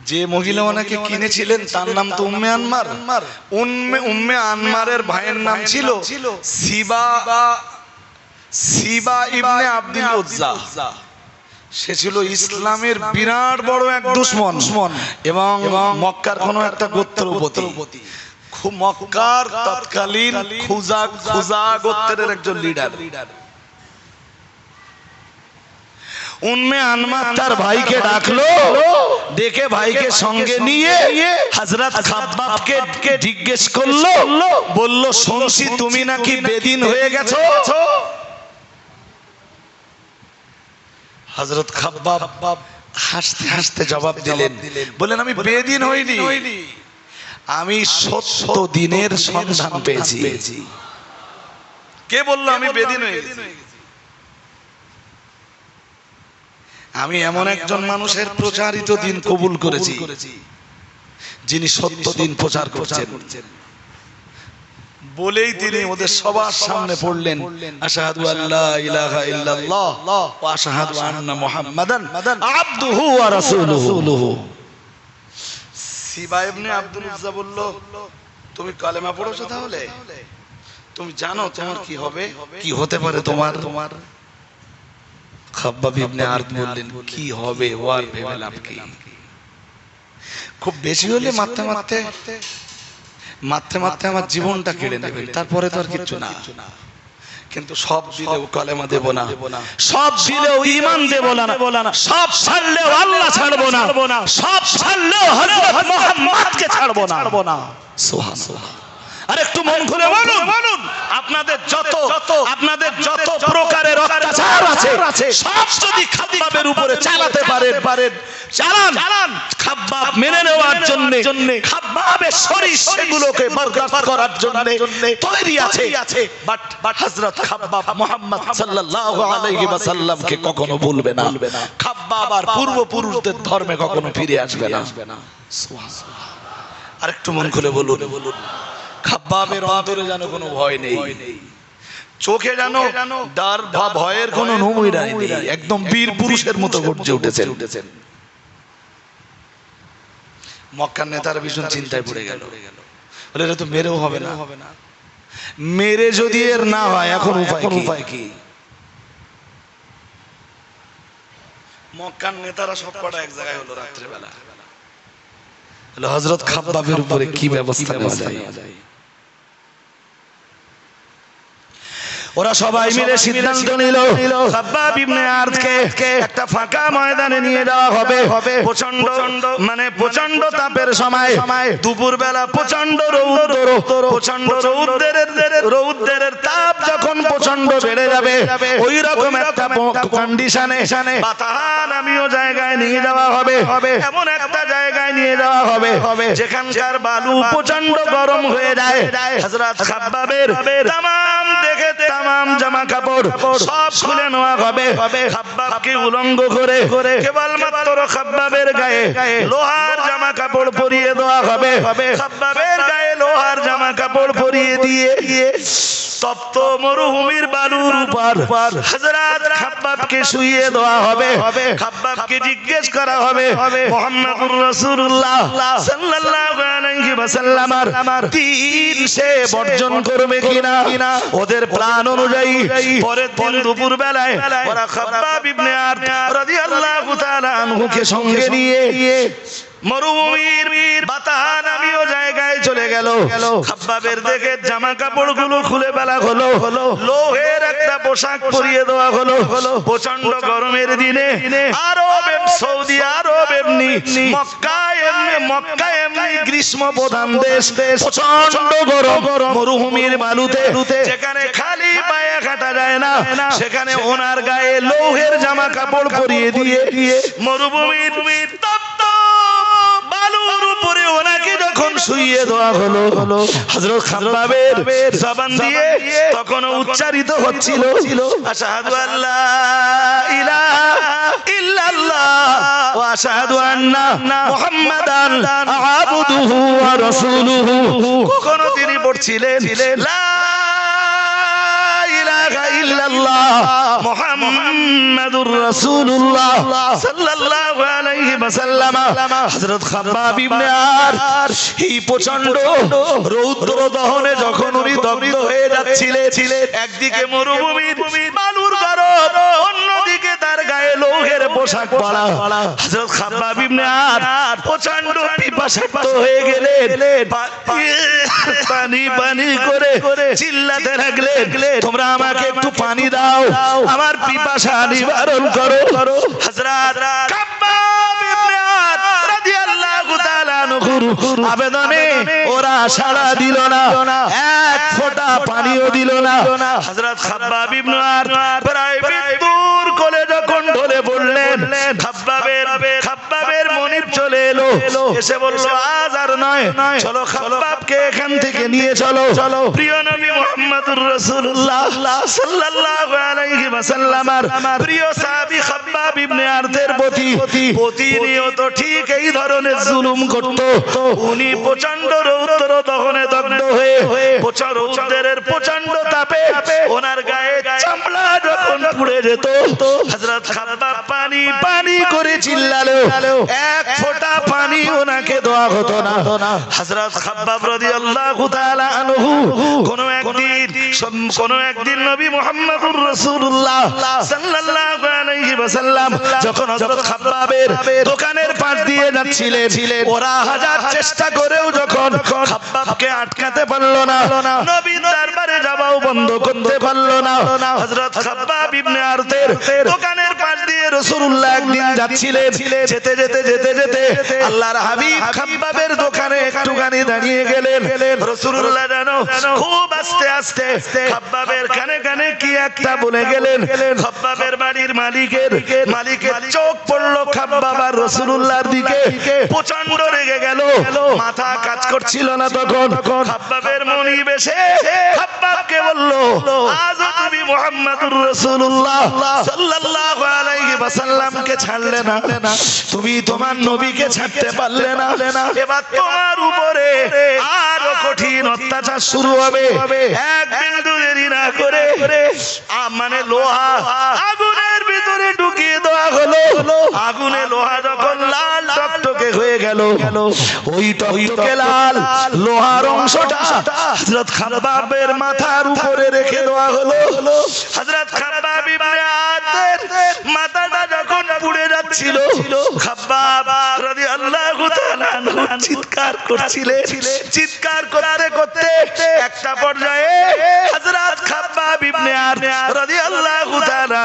যে মহিলা ওনাকে কিনেছিলেন তার নাম তো উম্মে আনমার। উম্মে আনমারের ভাইয়ের নাম ছিল সিবা ইবনে আব্দুল উজ্জা। সে ছিল ইসলামের বিরাট বড় এক দুশমন এবং মক্কার কোন একটা গোত্রপতি, মক্কার তৎকালীন খুজা গোত্রের একজন লিডার। উম্মে আনমার তার ভাইকে ডাকলো, ডেকে ভাইকে সঙ্গে নিয়ে হযরত খাব্বাবকে জিজ্ঞেস করলো, বলল শুনছি তুমি নাকি বেদিন হয়ে গেছো। হযরত খাব্বাব হাসতে হাসতে জবাব দিলেন, বলেন আমি বেদিন হইনি, আমি 70 দিনের সন্ধান পেয়েছি। কে বললো আমি বেদিন হয়ে গেছি? আমি এমন একজন মানুষের প্রচারিত দিন কবুল করেছি যিনি 70 দিন প্রচার করছেন। বলেই তিনি ওদের সবার সামনে পড়লেন আশহাদু আল্লা ইলাহা ইল্লাল্লাহ ওয়া আশহাদু আন্না মুহাম্মাদান আবদুহু ওয়া রাসূলুহু। সিবা ইবনে আব্দুল উজ্জা বলল, তুমি কালেমা পড়েছো তাহলে? তুমি জানো তোমার কি হবে, কি হতে পারে তোমার? খাব্বাব ইবনে আরদ বললেন, কি হবে ও আর ভেবে লাভ কি? খুব বেশি হলে মারতে মারতে আমার জীবনটা কেড়ে নেবেন, তারপরে তো আর কিছু না। কিন্তু সব দিলেও কালেমা দেব না, সব দিলেও ঈমান দেব না, সব ছাড়লেও আল্লাহ ছাড়বো না, সব ছাড়লেও হযরত মুহাম্মদকে ছাড়বো না। সুবহানাল্লাহ। আর একটু মন খুলে বলুন, আপনাদের যত প্রকারের অত্যাচার আছে সব যদি খাব্বাবের উপরে চালাতে পারেন, চালান। খাব্বাব মেনে নেওয়ার জন্য, খাব্বাবের শরীর সেগুলোকে বরদাস্ত করার জন্য তৈরি আছে। বাট হযরত খাব্বাব মুহাম্মদ সাল্লাল্লাহু আলাইহি ওয়াসাল্লামকে কখনো ভুলবে না। খাব্বাব আর পূর্বপুরুষদের ধর্মে কখনো ফিরে আসবে না। সুবহানাল্লাহ। আর একটু মন খুলে বলুন, খাব্বাবের অন্তরে যেন কোনো ভয় নেই, চোখে যেন ডর বা ভয়ের কোনো নমুনা নেই, একদম বীর পুরুষের মতো গর্জে উঠেছেন। মক্কার নেতারা ভীষণ চিন্তায় পড়ে গেল, বলে এটা তো মেরেও হবে না, মেরে যদি এর না হয় এখন উপায় কি? মক্কার নেতারা সব কটা এক জায়গায় হলো রাত্রেবেলা, হযরত খাব্বাবের উপরে কি ব্যবস্থা নেওয়া যায়? ওরা সবাই মিলে সিদ্ধান্ত নিল খাব্বাব ইবনে আরদকে একটা ফাঁকা ময়দানে নিয়ে যাওয়া হবে। প্রচন্ড তাপের সময়, দুপুর বেলা প্রচন্ড রৌদ্রের তাপ যখন প্রচন্ড বেড়ে যাবে, ওই রকম একটা কন্ডিশনে বাতাহান আমিও জায়গায় নিয়ে যাওয়া হবে। এমন একটা জায়গায় নিয়ে যাওয়া হবে যেখানকার বালু প্রচন্ড গরম হয়ে যায়। হযরত খাব্বাবের তামাম দেখে তামাম জামা কাপড় সব খুলে নেওয়া হবে। খাব্বাবকে উলঙ্গ করে কেবলমাত্র খাব্বাবের গায়ে লোহার জামা কাপড় পরিয়ে দেওয়া হবে। খাব্বাবের গায়ে লোহার জামা কাপড় পরিয়ে দিয়ে তপ্ত মরুভূমির বালুর উপর হযরত খাব্বাবকে শুইয়ে দেওয়া হবে। খাব্বাবকে জিজ্ঞেস করা হবে মুহাম্মদুর রাসূলুল্লাহ সাল্লাল্লাহু আলাইহি ওয়াসাল্লাম দ্বীন সে বর্জন করবে কিনা। ওদের প্ল্যান অনুযায়ী পরের দিন দুপুর বেলায় ওরা খাব্বাব ইবনে আরদ রাদিয়াল্লাহু তাআলা আনহুকে সঙ্গে নিয়ে মরুভূমির বাতাহান আমিও জায়গায় চলে গেল। খাব্বাবের দেখে জামা কাপড় গুলো খুলে ফেলা হলো, লোহের একটা পোশাক পরিয়ে দেওয়া হলো। প্রচন্ড গরমের দিনে আরব, সৌদি আরব এমনি, মক্কা এমনি গ্রীষ্ম প্রধান দেশ, প্রচন্ড গরম। মরুভূমির বালুতে যেখানে খালি পায়ে হাঁটা যায় না, সেখানে ওনার গায়ে লোহের জামা কাপড় পরিয়ে দিয়ে মরুভূমির তপ্ত বালুর উপরে ওনাকে যখন শুইয়ে দেওয়া হলো, হযরত খাব্বাবের জবান দিয়ে তখন উচ্চারিত হচ্ছিল আশহাদু আল্লা ইলাহা ইল্লাল্লাহ ওয়া আশহাদু আন্না মুহাম্মাদান আবদুহু ওয়া রাসূলুহু। কখনো তিনি পড়ছিলেন লা ইলাহা ইল্লাল্লাহ মুহাম্মাদুর রাসূলুল্লাহ সাল্লাল্লাহু আলাইহি ওয়াসাল্লাম। হযরত খাব্বাব ইবনে আরদ এই প্রচন্ড রৌদ্র দহনে যখন উনি দগ্ধ হয়ে যাচ্ছিলেন, একদিকে মরুভূমির বালুর গরম, অন্যদিকে তার গায়ে লোহের পোশাক পরা। হযরত খাব্বাব ইবনে আরদ প্রচন্ড পিপাসার্ত হয়ে গেলেন, পানি করে চিল্লাতে লাগলেন, তোমরা আমাকে একটু পানি দাও, আমার পিপাসা নিবারণ করো। হযরত খাব্বাব ইবনে আরদ রাদিয়াল্লাহু তাআলা আনহুর আবেদনে ওরা সাড়া দিল না, এক ফোঁটা পানিও দিল না। হযরত খাব্বাব ইবনে আরদ প্রায় মৃত্যুর কোলে যখন ঢলে পড়লেন, খাব্বাবের মনিব চলে এলো, এসে বলল আজ আর নয়, চলো খাব্বাবকে এখান থেকে নিয়ে চলো। প্রিয় নবী মুহাম্মদুর রাসূলুল্লাহ সাল্লাল্লাহু আলাইহি ওয়াসাল্লামের প্রিয় সাহাবী খাব্বাব ইবনে আরদের প্রতি প্রতিনিয়ত ঠিক এই ধরনের জুলুম করত। উনি প্রচন্ড রৌদ্র দহনে দগ্ধ হয়ে রৌদ্রের প্রচন্ড তাপে ওনার গায়ে চামড়া যখন পুড়ে যেত, হযরত খাব্বাব পানি পানি করে চিল্লালো, এক ফোঁটা পানি ওনাকে দেওয়া হতো না। হযরত খাব্বাব রাদিয়াল্লাহু তাআলা আনহু কোন একদিন নবী মুহাম্মদুর রাসূলুল্লাহ সাল্লাল্লাহু আলাইহি ওয়াসাল্লাম যখন হযরত খাব্বাবের দোকানের পাশ দিয়ে যাচ্ছিলেন, ওরা হাজার চেষ্টা করেও যখন খাব্বাবকে আটকাতে পারলো না, নবীর দরবারে যাওয়াও বন্ধ করতে পারলো না। হযরত খাব্বাব ইবনে আরতের দোকানের পাশ দিয়ে রাসূলুল্লাহ একদিন যাচ্ছিলেন, যেতে যেতে যেতে যেতে আল্লাহর হাবিব খাব্বাবের দোকানে একটুখানি দাঁড়িয়ে গেলেন। রাসূলুল্লাহ জানো খুব আস্তে আস্তে খাব্বাবের কানে কানে কি একটা বলে গেলেন। খাব্বাবের বাড়ির মালিকের চোখ পড়লো খাব্বাব আর রাসূলুল্লাহর দিকে, প্রচন্ড রেগে গেল, মাথা কাজ করছিল না। তখন খাব্বাবের মনিব এসে খাব্বাবকে বলল, আজ তুমি মুহাম্মদুর রাসূলুল্লাহ সাল্লাল্লাহু আলাইহি ওয়াসাল্লামকে ছাড়লে না, তুমি তোমার নবীকে ছাড়তে পারলে না, এবার তোমার উপরে আরো কঠিন অত্যাচার শুরু হবে। এক বিন্দু দেরি না করে মানে লোহা আগুনের ভিতরে ঢুকিয়ে দেওয়া হলো। আগুনে লোহা যখন লাল টকটকে হয়ে গেল, ওই টকটকে লাল লোহার অংশটা হযরত খাব্বাবের মাথার উপরে রেখে দেওয়া হলো। হযরত খাব্বাব ইবনে আরতের মাথাটা যখন পুড়ে যাচ্ছিল, খাব্বাব রাদিয়াল্লাহু তাআলা চিৎকার করছিলেন। চিৎকার করতে করতে একটা পর্যায়ে হযরত খাব্বাব ইবনে আরত রাদিয়াল্লাহু তাআলা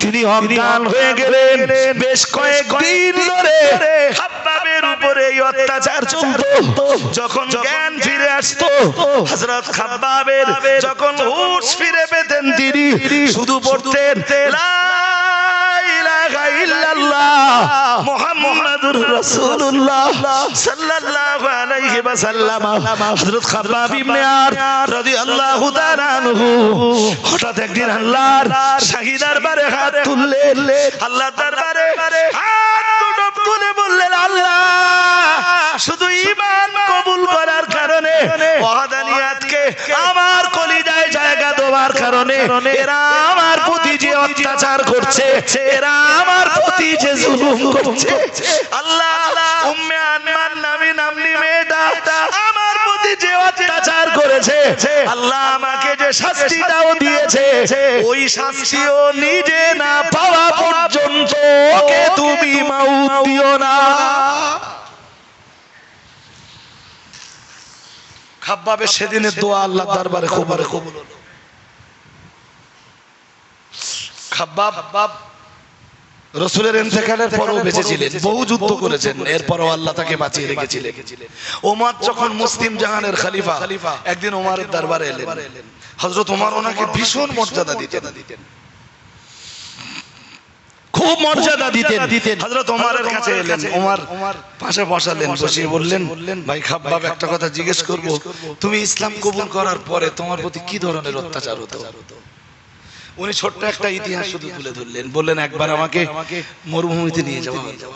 তিনি অজ্ঞান হয়ে গেলেন। বেশ কয়েকদিন ধরে খাব্বাবের উপরে এই অত্যাচার চলত। যখন জ্ঞান ফিরে আসতো, হযরত খাব্বাবের যখন হুঁশ ফিরে পেতেন, তিনি শুধু পড়তেন লা ইলাহা ইল্লাল্লাহ মুহাম্মাদুর রাসূলুল্লাহ সাল্লাল্লাহু আলাইহি ওয়াসাল্লাম। হযরত খাব্বাব ইবনে আরত রাদিয়াল্লাহু তাআলা আনহু হঠাৎ একদিন আল্লাহর শাহী দরবারে হাত তুললেন। আল্লাহর দরবারে হাত তুলে বললেন, আল্লাহ শুধু ঈমান কবুল করার কারণে, ওয়াহদানিয়াতকে আমার কলিজায় জায়গা দেওয়ার কারণে এরা আমার প্রতি যে অত্যাচার করছে, এরা আমার প্রতি যে জুলুম করছে, আল্লাহ উম্মে আনমান নামনি মেয়েটা আমার প্রতি যে অত্যাচার করেছে, আল্লাহ আমাকে যে শাস্তিটাও দিয়েছে, ওই শাস্তিও নিজে না পাওয়া পর্যন্ত ওকে তুমি মাউত দিও না। খাব্বাবের সেদিনের দোয়া আল্লাহর দরবারে কবুল হলো। খাব্বাব রাসূলের ইন্তেকালের পরও বেঁচে ছিলেন, বহু যুদ্ধ করেছেন, এরপরও আল্লাহ তাকে বাঁচিয়ে রেখেছিলেন। ওমর যখন মুসলিম জাহানের খলিফা, একদিন ওমরের দরবারে এলেন। হযরত ওমর ওনাকে ভীষণ মর্যাদা দিতেন, খুব মর্যাদা দিতেন। হযরত ওমরের কাছে এলেন, ওমর পাশে বসালেন, বসিয়ে বললেন, ভাই খাব্বাব একটা কথা জিজ্ঞেস করব, তুমি ইসলাম কবুল করার পরে তোমার প্রতি কি ধরনের অত্যাচার হতো? উনি ছোট্ট একটা ইতিহাস শুধু তুলে ধরলেন, বললেন একবার আমাকে মরুভূমিতে নিয়ে যাওয়া হলো,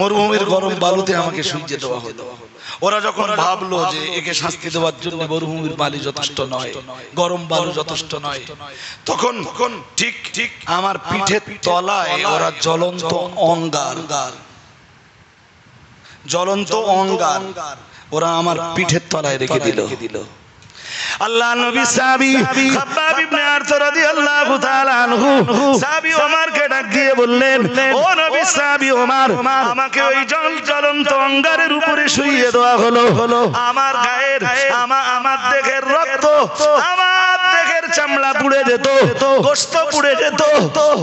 মরুভূমির গরম বালুতে আমাকে শুইয়ে দেওয়া হলো। ওরা যখন ভাবলো যে একে শাস্তি দেওয়ার জন্য মরুভূমির বালি যথেষ্ট নয়, গরম বালু যথেষ্ট নয়, তখন ঠিক আমার পিঠের তলায় ওরা জ্বলন্ত অঙ্গার ওরা আমার পিঠের তলায় রেখে দিল। আল্লাহ নবী সাহাবী খাব্বাব ইবনে আরত রাদিয়াল্লাহু তাআলা আনহু সাহাবী ওমরকে ডাক দিয়ে বললেন, ও নবী সাহাবী ওমর, আমাকে ওই জ্বলন্ত অঙ্গারের উপরে শুইয়ে দেওয়া হলো। আমার গায়ের আমার দেহের রক্ত, আমার দেহের চামড়া পুড়ে যেত, গোশত পুড়ে যেত,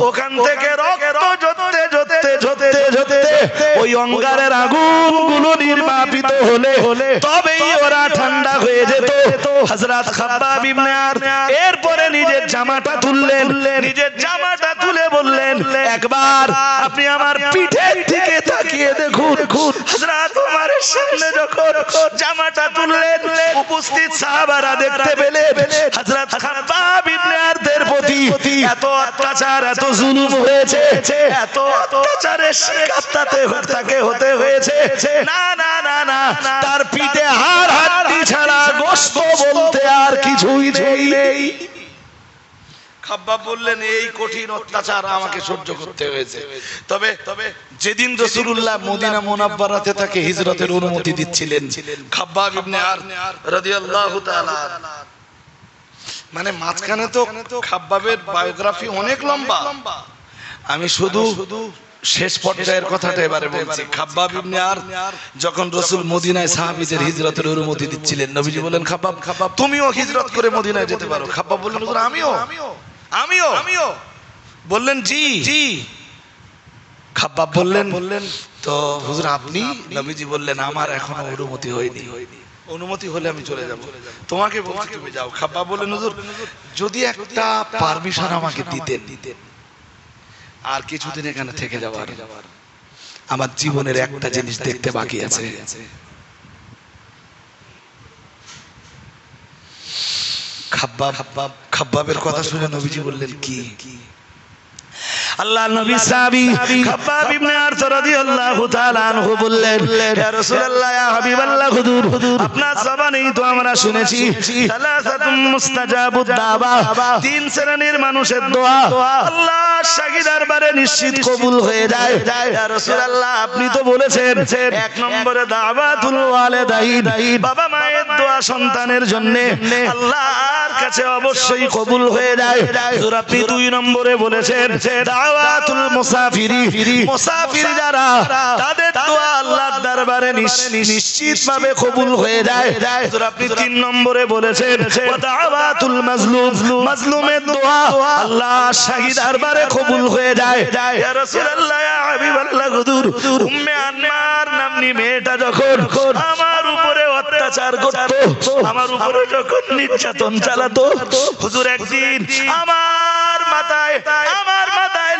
ওখান থেকে রক্ত ঝরতে ওই অঙ্গারের আগুনগুলো নির্বাপিত হলে তবেই ওরা ঠান্ডা হয়ে যেত। হযরত খাব্বাব ইবনে আরত এরপরে নিজের জামাটা তুলে বললেন, একবার আপনি আমার পিঠের দিকে তাকিয়ে দেখুন। হযরত ওমরের সামনে যখন জামাটা তুললেন, উপস্থিত সাহাবারা দেখতে পেলেন হযরত খাব্বাব ইবনে আরতের প্রতি এত অত্যাচার এত জুলুম হয়েছে, এত অত্যাচারের শিকার তাকে হতে হয়েছে, না না না না, তার পিঠে হাড় হাড্ডি ছাড়া গোশত বলতে আর কিছুই নেই। খাব্বাব বললেন এই কঠিন অত্যাচার আমাকে সহ্য করতে হয়েছে। তবে যেদিন রাসূলুল্লাহ মদিনা মুনাওয়ারাতে তাকে হিজরতের অনুমতি দিচ্ছিলেন, খাব্বাব ইবনে আর রাদিয়াল্লাহু তাআলা, মানে মাঝখানে তো খাব্বাবের বায়োগ্রাফি অনেক লম্বা, আমি শুধু শেষ পর্যায়ের কথাটা এবারে বলছি। খাব্বাব ইবনে আর যখন রাসূল মদিনায় সাহাবীদের হিজরতের অনুমতি দিচ্ছিলেন, নবীজি বলেন খাব্বাব তুমিও হিজরত করে মদিনায় যেতে পারো। খাব্বাব বললেন হুজুর আমিও। বললেন জি। খাব্বাব বললেন তো হুজুর আপনি? নবীজি বললেন আমার এখনো অনুমতি হয়নি, অনুমতি হলে আমি চলে যাব, তোমাকে বলছি তুমি যাও। খাব্বাব বললেন হুজুর যদি একটা পারমিশন আমাকে দিতেন, আর কিছুদিন এখানে থেকে যাওয়ার, আমার জীবনের একটা জিনিস দেখতে বাকি আছে। খাব্বাবের কথা শুনে নবীজি বললেন কি? আল্লাহ নবী সাহাবী খাব্বাব ইবনে আরত রাদিয়াল্লাহু তাআলা আনহু বললেন ইয়া রাসূলুল্লাহ ইয়া হাবিবাল্লাহ হুজুর আপনার জবানেই তো আমরা শুনেছি সালাসাতুম মুস্তাজাবুদ দাওয়া, তিন শ্রেণীর মানুষের দোয়া আল্লাহর শাহী দরবারে নিশ্চিত কবুল হয়ে যায়। ইয়া রাসূলুল্লাহ আপনি তো বলেছেন এক নম্বরে দাওয়াতুল ওয়ালিদাইন, বাবা মায়ের দোয়া সন্তানের জন্য আল্লাহর কাছে অবশ্যই কবুল হয়ে যায়। হুজুর আপনি দুই নম্বরে বলেছেন দাওয়াতুল মুসাফিরি, মুসাফির যারা তাদের দোয়া আল্লাহর দরবারে নিশ্চিতভাবে কবুল হয়ে যায়। হুজুর আপনি তিন নম্বরে বলেছেন দাওয়াতুল মাজলুম, মাজলুমের দোয়া আল্লাহর শাহী দরবারে কবুল হয়ে যায়। ইয়া রাসূলুল্লাহ ইয়া হাবিবাল্লাহ হুজুর উম্মে আনমার নামনি মেয়েটা যখন আমার উপরে অত্যাচার করত, আমার উপরে যখন নির্যাতন চালাতো, হুজুর একদিন আমার মাথায়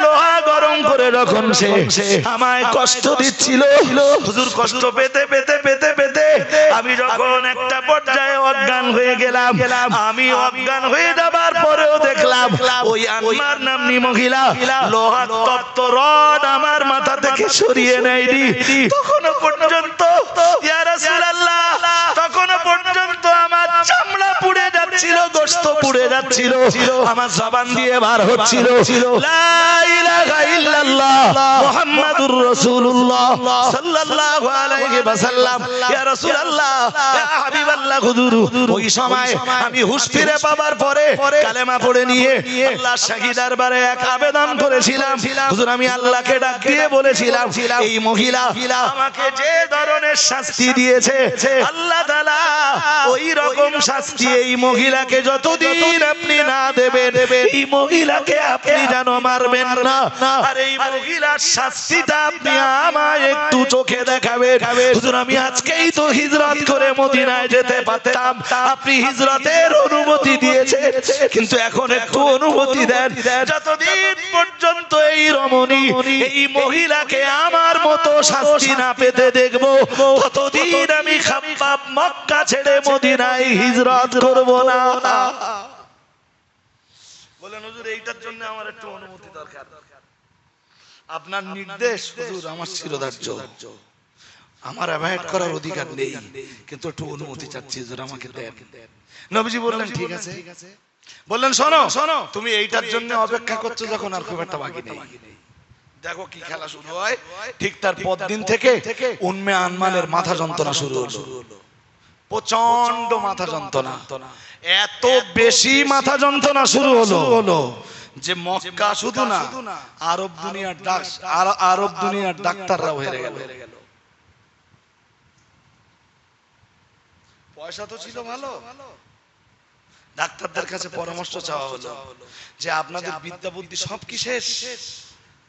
লোহা গরম করে যখন সে আমায় কষ্ট দিচ্ছিল, হুজুর কষ্ট পেতে পেতে পেতে পেতে আমি যখন একটা পর্যায়ে অজ্ঞান হয়ে গেলাম, আমি অজ্ঞান হয়ে যাবার পরেও দেখলাম ওই আনমার নামনি মহিলা লোহার তপ্ত রড আমার মাথা থেকে সরিয়ে নেয়নি। তখনও পর্যন্ত ইয়া রাসূলুল্লাহ, তখনও পর্যন্ত আমার চামড়া পুড়ে যাচ্ছিল, গোশত পুড়ে যাচ্ছিল, আমার জবান দিয়ে বার হচ্ছিল লা ইলাহা ইল্লাল্লাহ মুহাম্মাদুর রাসূলুল্লাহ সাল্লাল্লাহু আলাইহি ওয়াসাল্লাম। ইয়া রাসূলুল্লাহ ইয়া হাবিবাল্লাহ হুজুর ওই সময় আমি হুঁশ ফিরে পাবার পরে কালেমা পড়ে নিয়ে আল্লাহর শাহী দরবারে এক আবেদন করেছিলাম। হুজুর আমি আল্লাহকে ডাক দিয়ে বলেছিলাম এই মহিলা আমাকে যে ধরনের শাস্তি দিয়েছে আল্লাহ তাআলা ওই রকম শাস্তি এই মহিলাকে যতদিন আপনি না দেবেন, এই মহিলাকে আপনি যেন মারবেন না, আর এই মহিলার শাস্তিটা আপনি আমায় একটু চোখে দেখাবেন। হুজুর আমি আজকেই তো হিজরত করে মদিনায় যেতে পারতাম, আপনি হিজরতের অনুমতি দিয়েছেন, কিন্তু এখন একটু অনুমতি দেন, যতদিন পর্যন্ত এই রমণী এই মহিলাকে আমার মতো শাস্তি না পেতে দেখবো, ততদিন আমি খাব্বাব মক্কা ছেড়ে মদিনায় হিজরত করব না। বলেন হুজুর এইটার জন্য আমার একটু অনুমতি দরকার। আপনার নির্দেশ হুজুর আমার শিরোধার্য, আমার অ্যাভয়েড করার অধিকার নেই, কিন্তু একটু অনুমতি চাচ্ছি হুজুর আমাকে দেন। নবীজি বললেন ঠিক আছে। বললেন শোনো তুমি এইটার জন্য অপেক্ষা করছো যখন আর খুব একটা বাকি নেই, দেখো কি খেলা শুরু হয়। ঠিক তার পরদিন থেকে উম্মে আনমানের মাথা যন্ত্রণা শুরু হলো, প্রচন্ড মাথা যন্ত্রণা, এত বেশি মাথা যন্ত্রণা শুরু হলো যে মক্কা শুধু না আরব দুনিয়ার ডাক্তাররাও হেরে গেল। পয়সা তো ছিল ভালো, ডাক্তারদের কাছে পরামর্শ চাওয়া হলো যে আপনাদের বিদ্যা বুদ্ধি সব কি শেষ?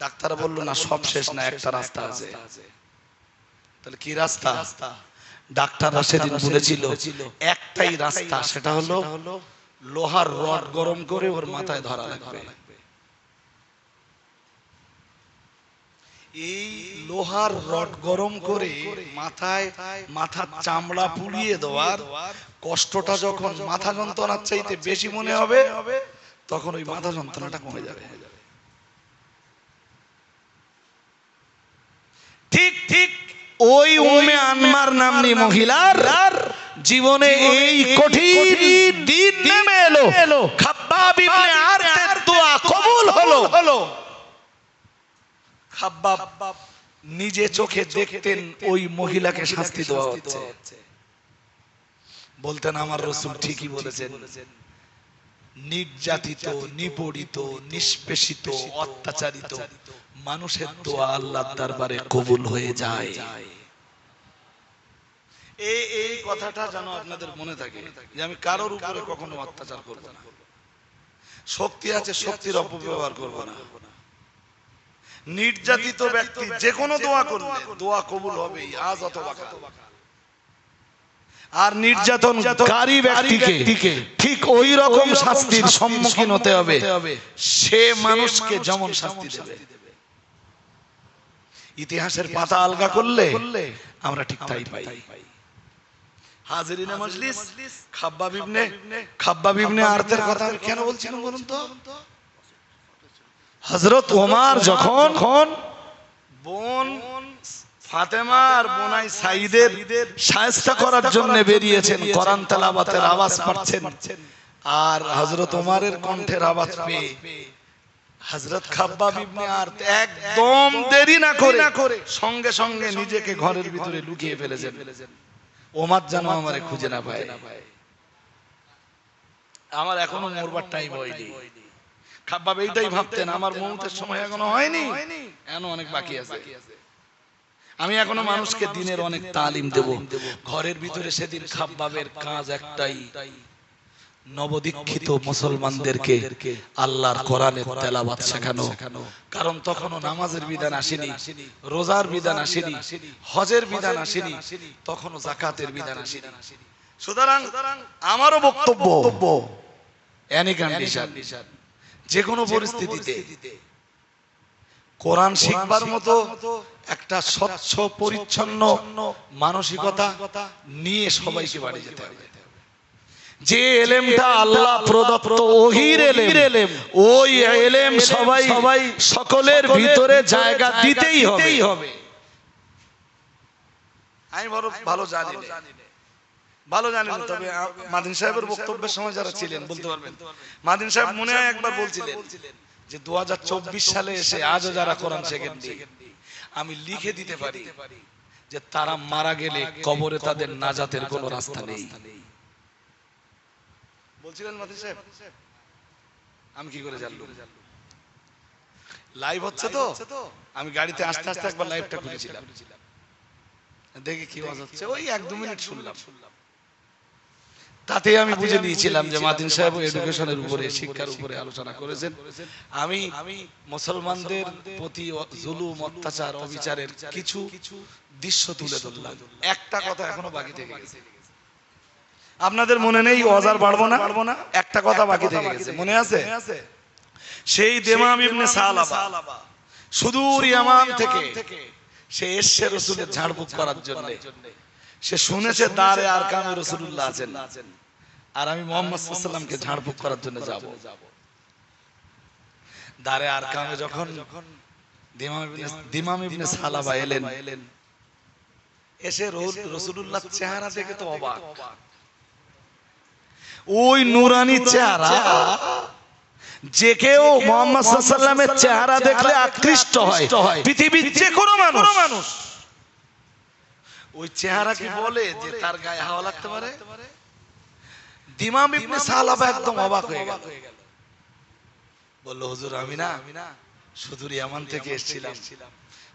ডাক্তার বলল না, সব শেষ না, একটা রাস্তা আছে। তাহলে কি রাস্তা? ডাক্তাররা সেদিন বলেছিল একটাই রাস্তা, সেটা হলো লোহার রড গরম করে ওর মাথায় ধরা লাগবে। এই লোহার রড গরম করে মাথার চামড়া পুড়িয়ে দেওয়ার কষ্টটা যখন মাথা যন্ত্রণার চাইতে বেশি মনে হবে, তখন ওই মাথা যন্ত্রণাটা কমে যাবে। ঠিক ঠিক ওই উম্মে আনমার নামনি মহিলার জীবনে এই কঠিন দিন নেমে এলো, খাব্বাব ইবনে আরতের দোয়া কবুল হলো। খাব্বাব নিজে চোখে দেখতেন ওই মহিলাকে শাস্তি দেওয়া হচ্ছে, বলতেন আমার রাসূল ঠিকই বলেছেন, নির্যাতিত, নিপীড়িত, নিষ্পেষিত, অত্যাচারিত মানুষের দোয়া আল্লাহর দরবারে কবুল হয়ে যায়। এই কথাটা যেন আপনাদের মনে থাকে যে আমি কারোর উপরে কখনো অত্যাচার করব না, শক্তি আছে শক্তির অপব্যবহার করব না। নির্যাতিত ব্যক্তি যে কোনো দোয়া করলে দোয়া কবুল হবেই, আজ অথবা কাল। আর নির্যাতনকারী ব্যক্তিকে ঠিক ওই রকম শাস্তির সম্মুখীন হতে হবে, সে মানুষকে যেমন শাস্তি দেবে। ইতিহাসের পাতা আলগা করলে আমরা ঠিক তাই পাই। হাজিরিনে মজলিস, খাব্বাব ইবনে আরতের কথা আমি কেন বলছিলাম বলুন তো? হযরত ওমর যখন বোন ফাতেমা আর বোনাই সাইদের শায়েস্তা করার জন্য বেরিয়েছেন, কোরআন তেলাওয়াতের আওয়াজ পাচ্ছেন, আর হযরত ওমরের কণ্ঠের আওয়াজ পেয়ে হযরত খাব্বাব ইবনে আরত একদম দেরি না করে সঙ্গে সঙ্গে নিজেকে ঘরের ভিতরে লুকিয়ে ফেলেছেন, ওমর যেন আমারে খুঁজে না পায়। আমার এখনো মরবার টাইম হয়নি। খাব্বাব এইটাই ভাবতেন, আমার মৌতের সময় এখনো হয়নি, এখনো অনেক বাকি আছে। আমি এখনো মানুষকে দিনের অনেক তালিম দেব। ঘরের ভিতরে সেদিন খাব্বাবের কাজ একটাই, নবদীক্ষিত মুসলমানদেরকে আল্লাহর কোরআনের তেলাওয়াত শেখানো। কারণ তখনও নামাজের বিধান আসেনি, রোজার বিধান আসেনি, হজের বিধান আসেনি, তখনও যাকাতের বিধান আসেনি। সুতরাং আমারও বক্তব্য, এনি কন্ডিশন, যে কোনো পরিস্থিতিতে কোরআন শিখবার মতো একটা স্বচ্ছ পরিচ্ছন্ন মানসিকতা নিয়ে সবাইকে বাড়ি যেতে হবে। যে এলেমটা আল্লাহ প্রদত্ত ওহীর এলেম, ওই এলেম সবাই সকলের ভিতরে জায়গা দিতেই হবে। আমি ভালো জানি না, তবে মাদিন সাহেবের বক্তব্যের সময় যারা ছিলেন বলতে পারবেন। মাদিন সাহেব মনে হয় একবার বলছিলেন যে 2024 সালে এসে আজও যারা কোরআন শেখেননি, আমি লিখে দিতে পারি যে তারা মারা গেলে কবরে তাদের নাজাতের কোনো রাস্তা নেই। বলছিলেন মাদিন সাহেব, আমি কি করে জানলাম? লাইভ হচ্ছে তো, আমি গাড়িতে আস্তে আস্তে একবার লাইভটা খুলেছিলাম, দেখি কি আওয়াজ হচ্ছে, ওই 1-2 মিনিট শুনলাম। তাতে আমি বুঝে নিয়েছিলাম যে মাদিন সাহেব এডুকেশনের উপরে, শিক্ষার উপরে আলোচনা করেছেন। আমি মুসলমানদের প্রতি জুলুম, অত্যাচার, অবিচারের কিছু দৃশ্য তুলে ধরলাম। একটা কথা এখনো বাকি থেকে গেছে, আপনাদের মনে নেই? ওয়াজার বাড়বো না, একটা কথা বাকি থেকে গেছে, মনে আছে? সেই দেমাম ইবনে সালাবা সুদূর ইয়ামান থেকে সে এসছে রাসূলের ঝাড়ফুঁক করার জন্য। সে শুনেছে দারে আরকামে রাসূলুল্লাহ আছেন, আর আমি মুহাম্মদ সাল্লাল্লাহু আলাইহি ওয়াসাল্লামকে ঝাড়ফুঁক করার জন্য যাব। দারে আরকামে যখন দিমাম ইবনে সালাবা এলেন, এসে রাসূলুল্লাহর চেহারা দেখে তো অবাক। ওই নূরানি চেহারা, যে কেউ মুহাম্মদ সাল্লাল্লাহু আলাইহি ওয়াসাল্লামের চেহারা দেখলে আকৃষ্ট হয়, পৃথিবীর যে কোনো মানুষ। ওই চেহারা কি বলে যে তার গায়ে হাওয়া লাগতে পারে? দিমাম ইবনে সালাবা একদম অবাক হয়ে গেল, বলল হুজুর আমি না সুদূর ইয়ামান থেকে এসেছিলাম,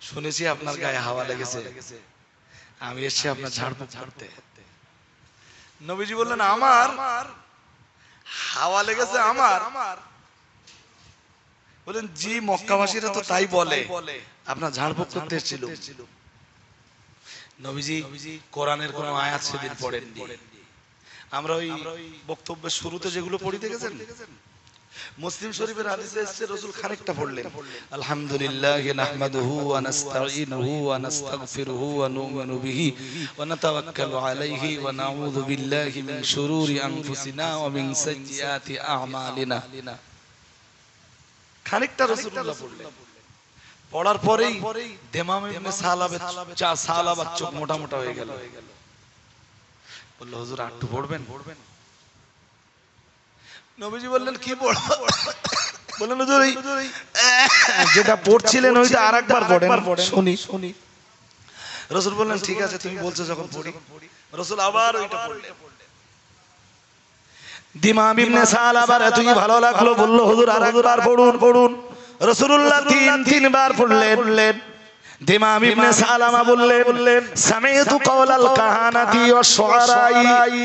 শুনেছি আপনার গায়ে হাওয়া লেগেছে, আমি এসেছি আপনার ঝাড়ফুঁক করতে। নবীজি বললেন আমার হাওয়া লেগেছে? আমার বলেন জি, মক্কাবাসীরা তো তাই বলে, আপনার ঝাড়ফুঁক করতে এসেছিল। নবীজি কোরআনের কোন আয়াত সেদিন পড়েননি। আমরা ওই বক্তব্যের শুরুতে যেগুলো পড়ি দেখেছেন, মুসলিম শরীফের হাদিসে এসেছে, রাসূল খানিকটা পড়লেন, আলহামদুলিল্লাহি নাহমাদুহু ওয়া নাস্তাঈনুহু ওয়া নাস্তাগফিরুহু ওয়া নু'মিনু বিহি ওয়া নাতাওয়াক্কালু আলাইহি ওয়া নাউযু বিল্লাহি মিন শুরুরি আনফুসিনা ওয়া মিন সাইয়্যাতি আ'মালিনা। খানিকটা রাসূলুল্লাহ পড়লেন, পড়ার পরেই দিমাম ইবনে সালাবার চোখ মোটা মোটা হয়ে গেল। বলল হুজুর আটটু পড়বেন? নবীজি বললেন কি পড়ব? বললেন হুজুর যেটা পড়ছিলেন ওইটা আরেকবার পড়েন, শুনি। রাসূল বললেন ঠিক আছে, তুমি বলছো যখন পড়ি। রাসূল আবার ওইটা পড়লেন। দিমাম ইবনে সালাবার এতই ভালো লাগলো, বলল হুজুর আরেকবার পড়ুন। রাসূলুল্লাহ তিনবার পড়লেন। দিমাম ইবনে সালামা বললেন সামি'তু কাওলাল কাহানাতি ওয়াশ শুআরাই।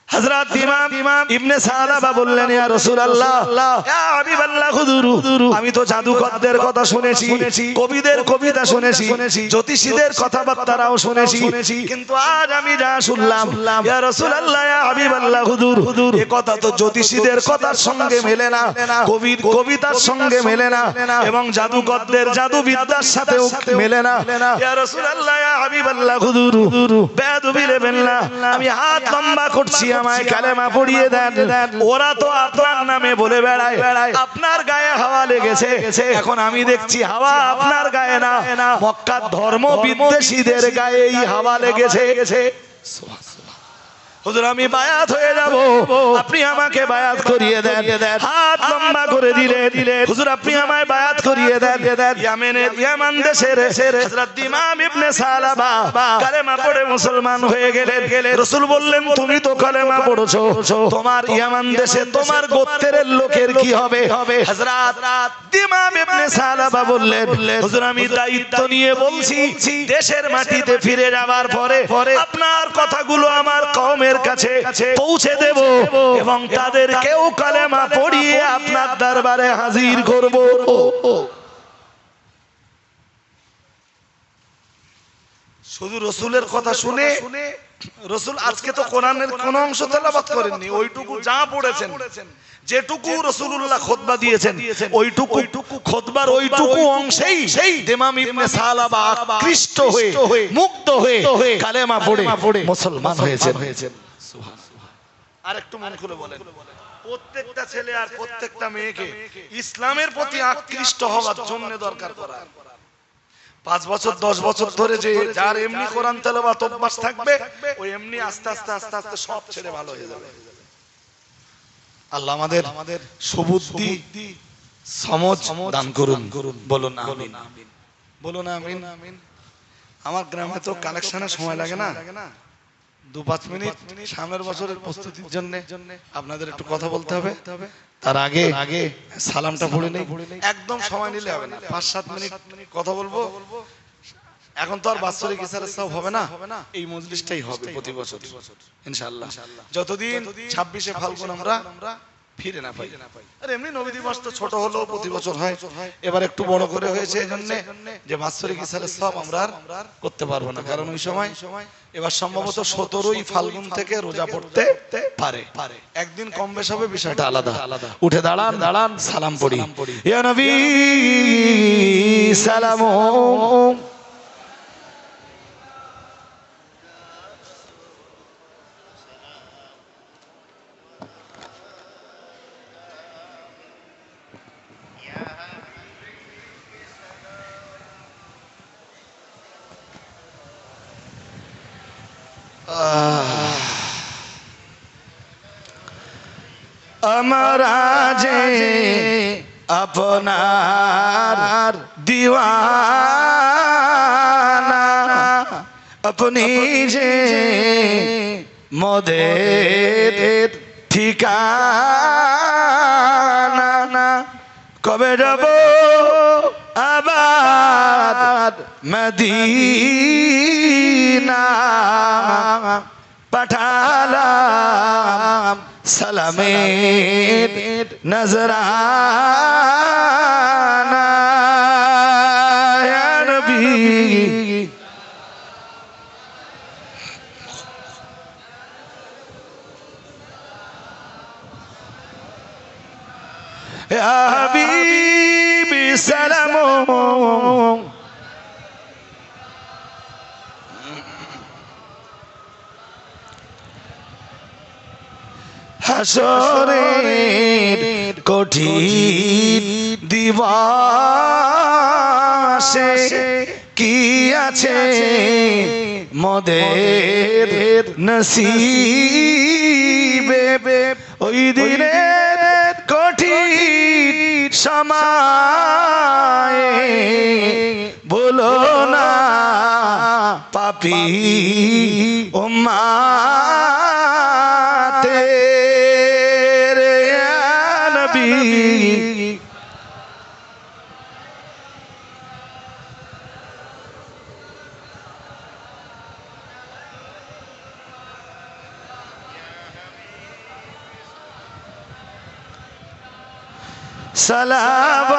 হযরত দিমাম ইবনে সালাবা বললেন ইয়া রাসূলুল্লাহ, ইয়া হাবিবাল্লাহ হুজুর, আমি তো জাদুকরদের কথা শুনেছি, কবিদের কবিতা শুনেছি, জ্যোতিষীদের কথাবার্তাও শুনেছি, কিন্তু আজ আমি যা শুনলাম ইয়া রাসূলুল্লাহ ইয়া হাবিবাল্লাহ হুজুর, এই কথা তো জ্যোতিষীদের কথার সঙ্গে মেলে না, কবির কবিতার সঙ্গে মেলে না, এবং জাদুকরদের জাদুবিদ্যার সাথেও মেলে না। ইয়া রাসূলুল্লাহ ইয়া হাবিবাল্লাহ হুজুর, বেয়াদবি নেবেন না, আমি হাত লম্বা করছি, আমায় কালেমা পড়িয়ে দেন। ওরা তো আপনার নামে বলে বেড়ায়, আপনার গায়ে হাওয়া লেগেছে, এখন আমি দেখছি হাওয়া আপনার গায়ে না, মক্কার ধর্ম বিদ্বেষীদের গায়েই হাওয়া লেগেছে। হুজুর আমি বায়াত হয়ে যাব, আপনি আমাকে বায়াত করিয়ে দেন। হাত লম্বা করে দিলেন, হুজুর আপনি আমায় বায়াত করিয়ে দেন। ইয়ামান দেশের হযরত দিমাম ইবনে সালাবা কালেমা পড়ে মুসলমান হয়ে গেলেন। রাসূল বললেন তুমি তো কালেমা পড়েছো, তোমার ইয়ামান দেশে তোমার গোত্রের লোকের কি হবে? হযরত দিমাম ইবনে সালাবা বললেন হুজুর আমি দায়িত্ব নিয়ে বলছি, দেশের মাটিতে ফিরে যাবার পরে আপনার কথাগুলো আমার কওমের কাছে পৌঁছে দেব এবং তাদেরকেও কালেমা পড়িয়ে আপনার দরবারে হাজির করব। শুধু রাসূলের কথা শুনে, রাসূল আজকে তো কোরআনের কোন অংশ তেলাওয়াত করেননি, ওইটুকু যা পড়েছেন, যেটুকু রাসূলুল্লাহ খুতবা দিয়েছেন ওইটুকু খুতবার ওইটুকু অংশেই দিমাম ইবনে সালাবা আকৃষ্ট হয়ে মুগ্ধ হয়ে কালেমা পড়ে মুসলমান হয়েছেন। সুবহানাল্লাহ। আরেকটু মন খুলে বলেন, প্রত্যেকটা ছেলে আর প্রত্যেকটা মেয়েকে ইসলামের প্রতি আকৃষ্ট হওয়ার জন্য দরকার করা। 5 বছর 10 বছর ধরে যে যার এমনি কোরআন তেলাওয়াত অভ্যাস থাকবে, ওই এমনি আস্তে আস্তে সব ছেড়ে ভালো হয়ে যাবে। আল্লাহ আমাদের সুবুদ্ধি সমঝ দান করুন, বলুন আমিন, বলুন আমিন। আমার গ্রামে তো কালেকশনের সময় লাগে না, 2-5 মিনিট সামনের বছরের প্রস্তুতির জন্য আপনাদের একটু কথা বলতে হবে। তার আগে সালামটা পড়ে নেই, একদম সময় নিলে হবে না, 5-7 মিনিট কথা বলবো। এখন তো আর বাৎসরিক ইসারের সব হবে না, এই মজলিসটাই হবে প্রতি বছর ইনশাআল্লাহ, যতদিন 26শে ফাল্গুন আমরা ফিরে না পাই। আর এমনি নবী দিবস তো ছোট হলেও প্রতি বছর হয়, এবার একটু বড় করে হয়েছে এই জন্য যে বাৎসরিক ইসারের সব আমরা আর করতে পারবো না, কারণ ওই সময় এবার সম্ভবত 17ই ফাল্গুন থেকে রোজা পড়তে পারে, একদিন কম বেশ হবে, বিষয়টা আলাদা। উঠে দাঁড়ান সালাম পড়ি। ইয়া নবী সালাম আমরা যে আপনার দিওয়ানা, আপনি যে মোদের ঠিকানা, কবে যাব আবার মদিনা, পাঠালাম সালামের নজরানা, ইয়া নবী ইয়া হাবিবি সালাম। হাসরের কঠিন দিবসে কি আছে মোদের নসিবে ওই দিনের কঠিন সময়ে বলো না পাপী উম্মতে রে নবী সালাম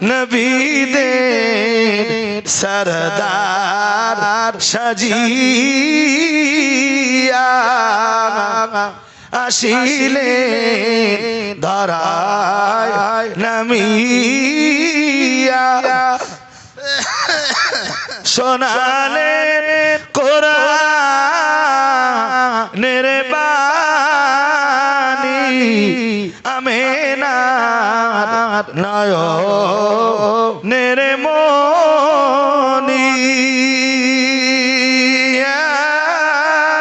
নবী দে সরদার সাজিয়া আসিলে ধরায় নামিয়া শোনালে কোরআনের বাণী আমেনার নয়নের মনি ইয়া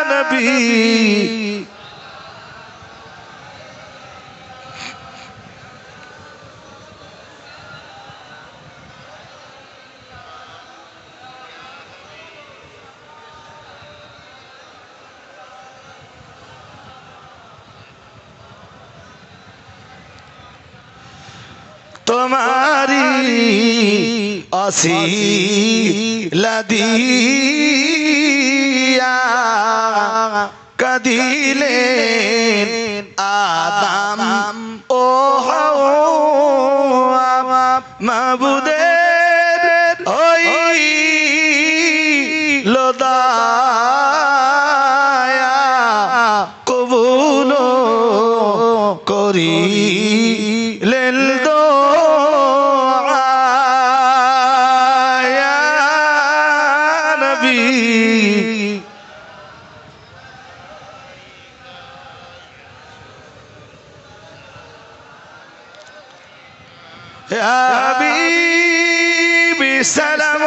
নবী তোমারি অসিলা দিয়া কাদিলেন আদম ও হাওয়া মাবুদের ওই লোদায়া কবুল করিলেন يا حبيبي سلام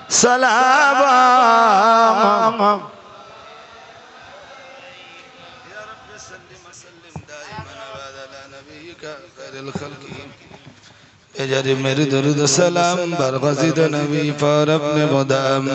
سلام يا رب سلم وسلم دائما ابدا على نبيك خير الخلق اجر میرے درود سلام بر غزید نبی پر اپنے مدام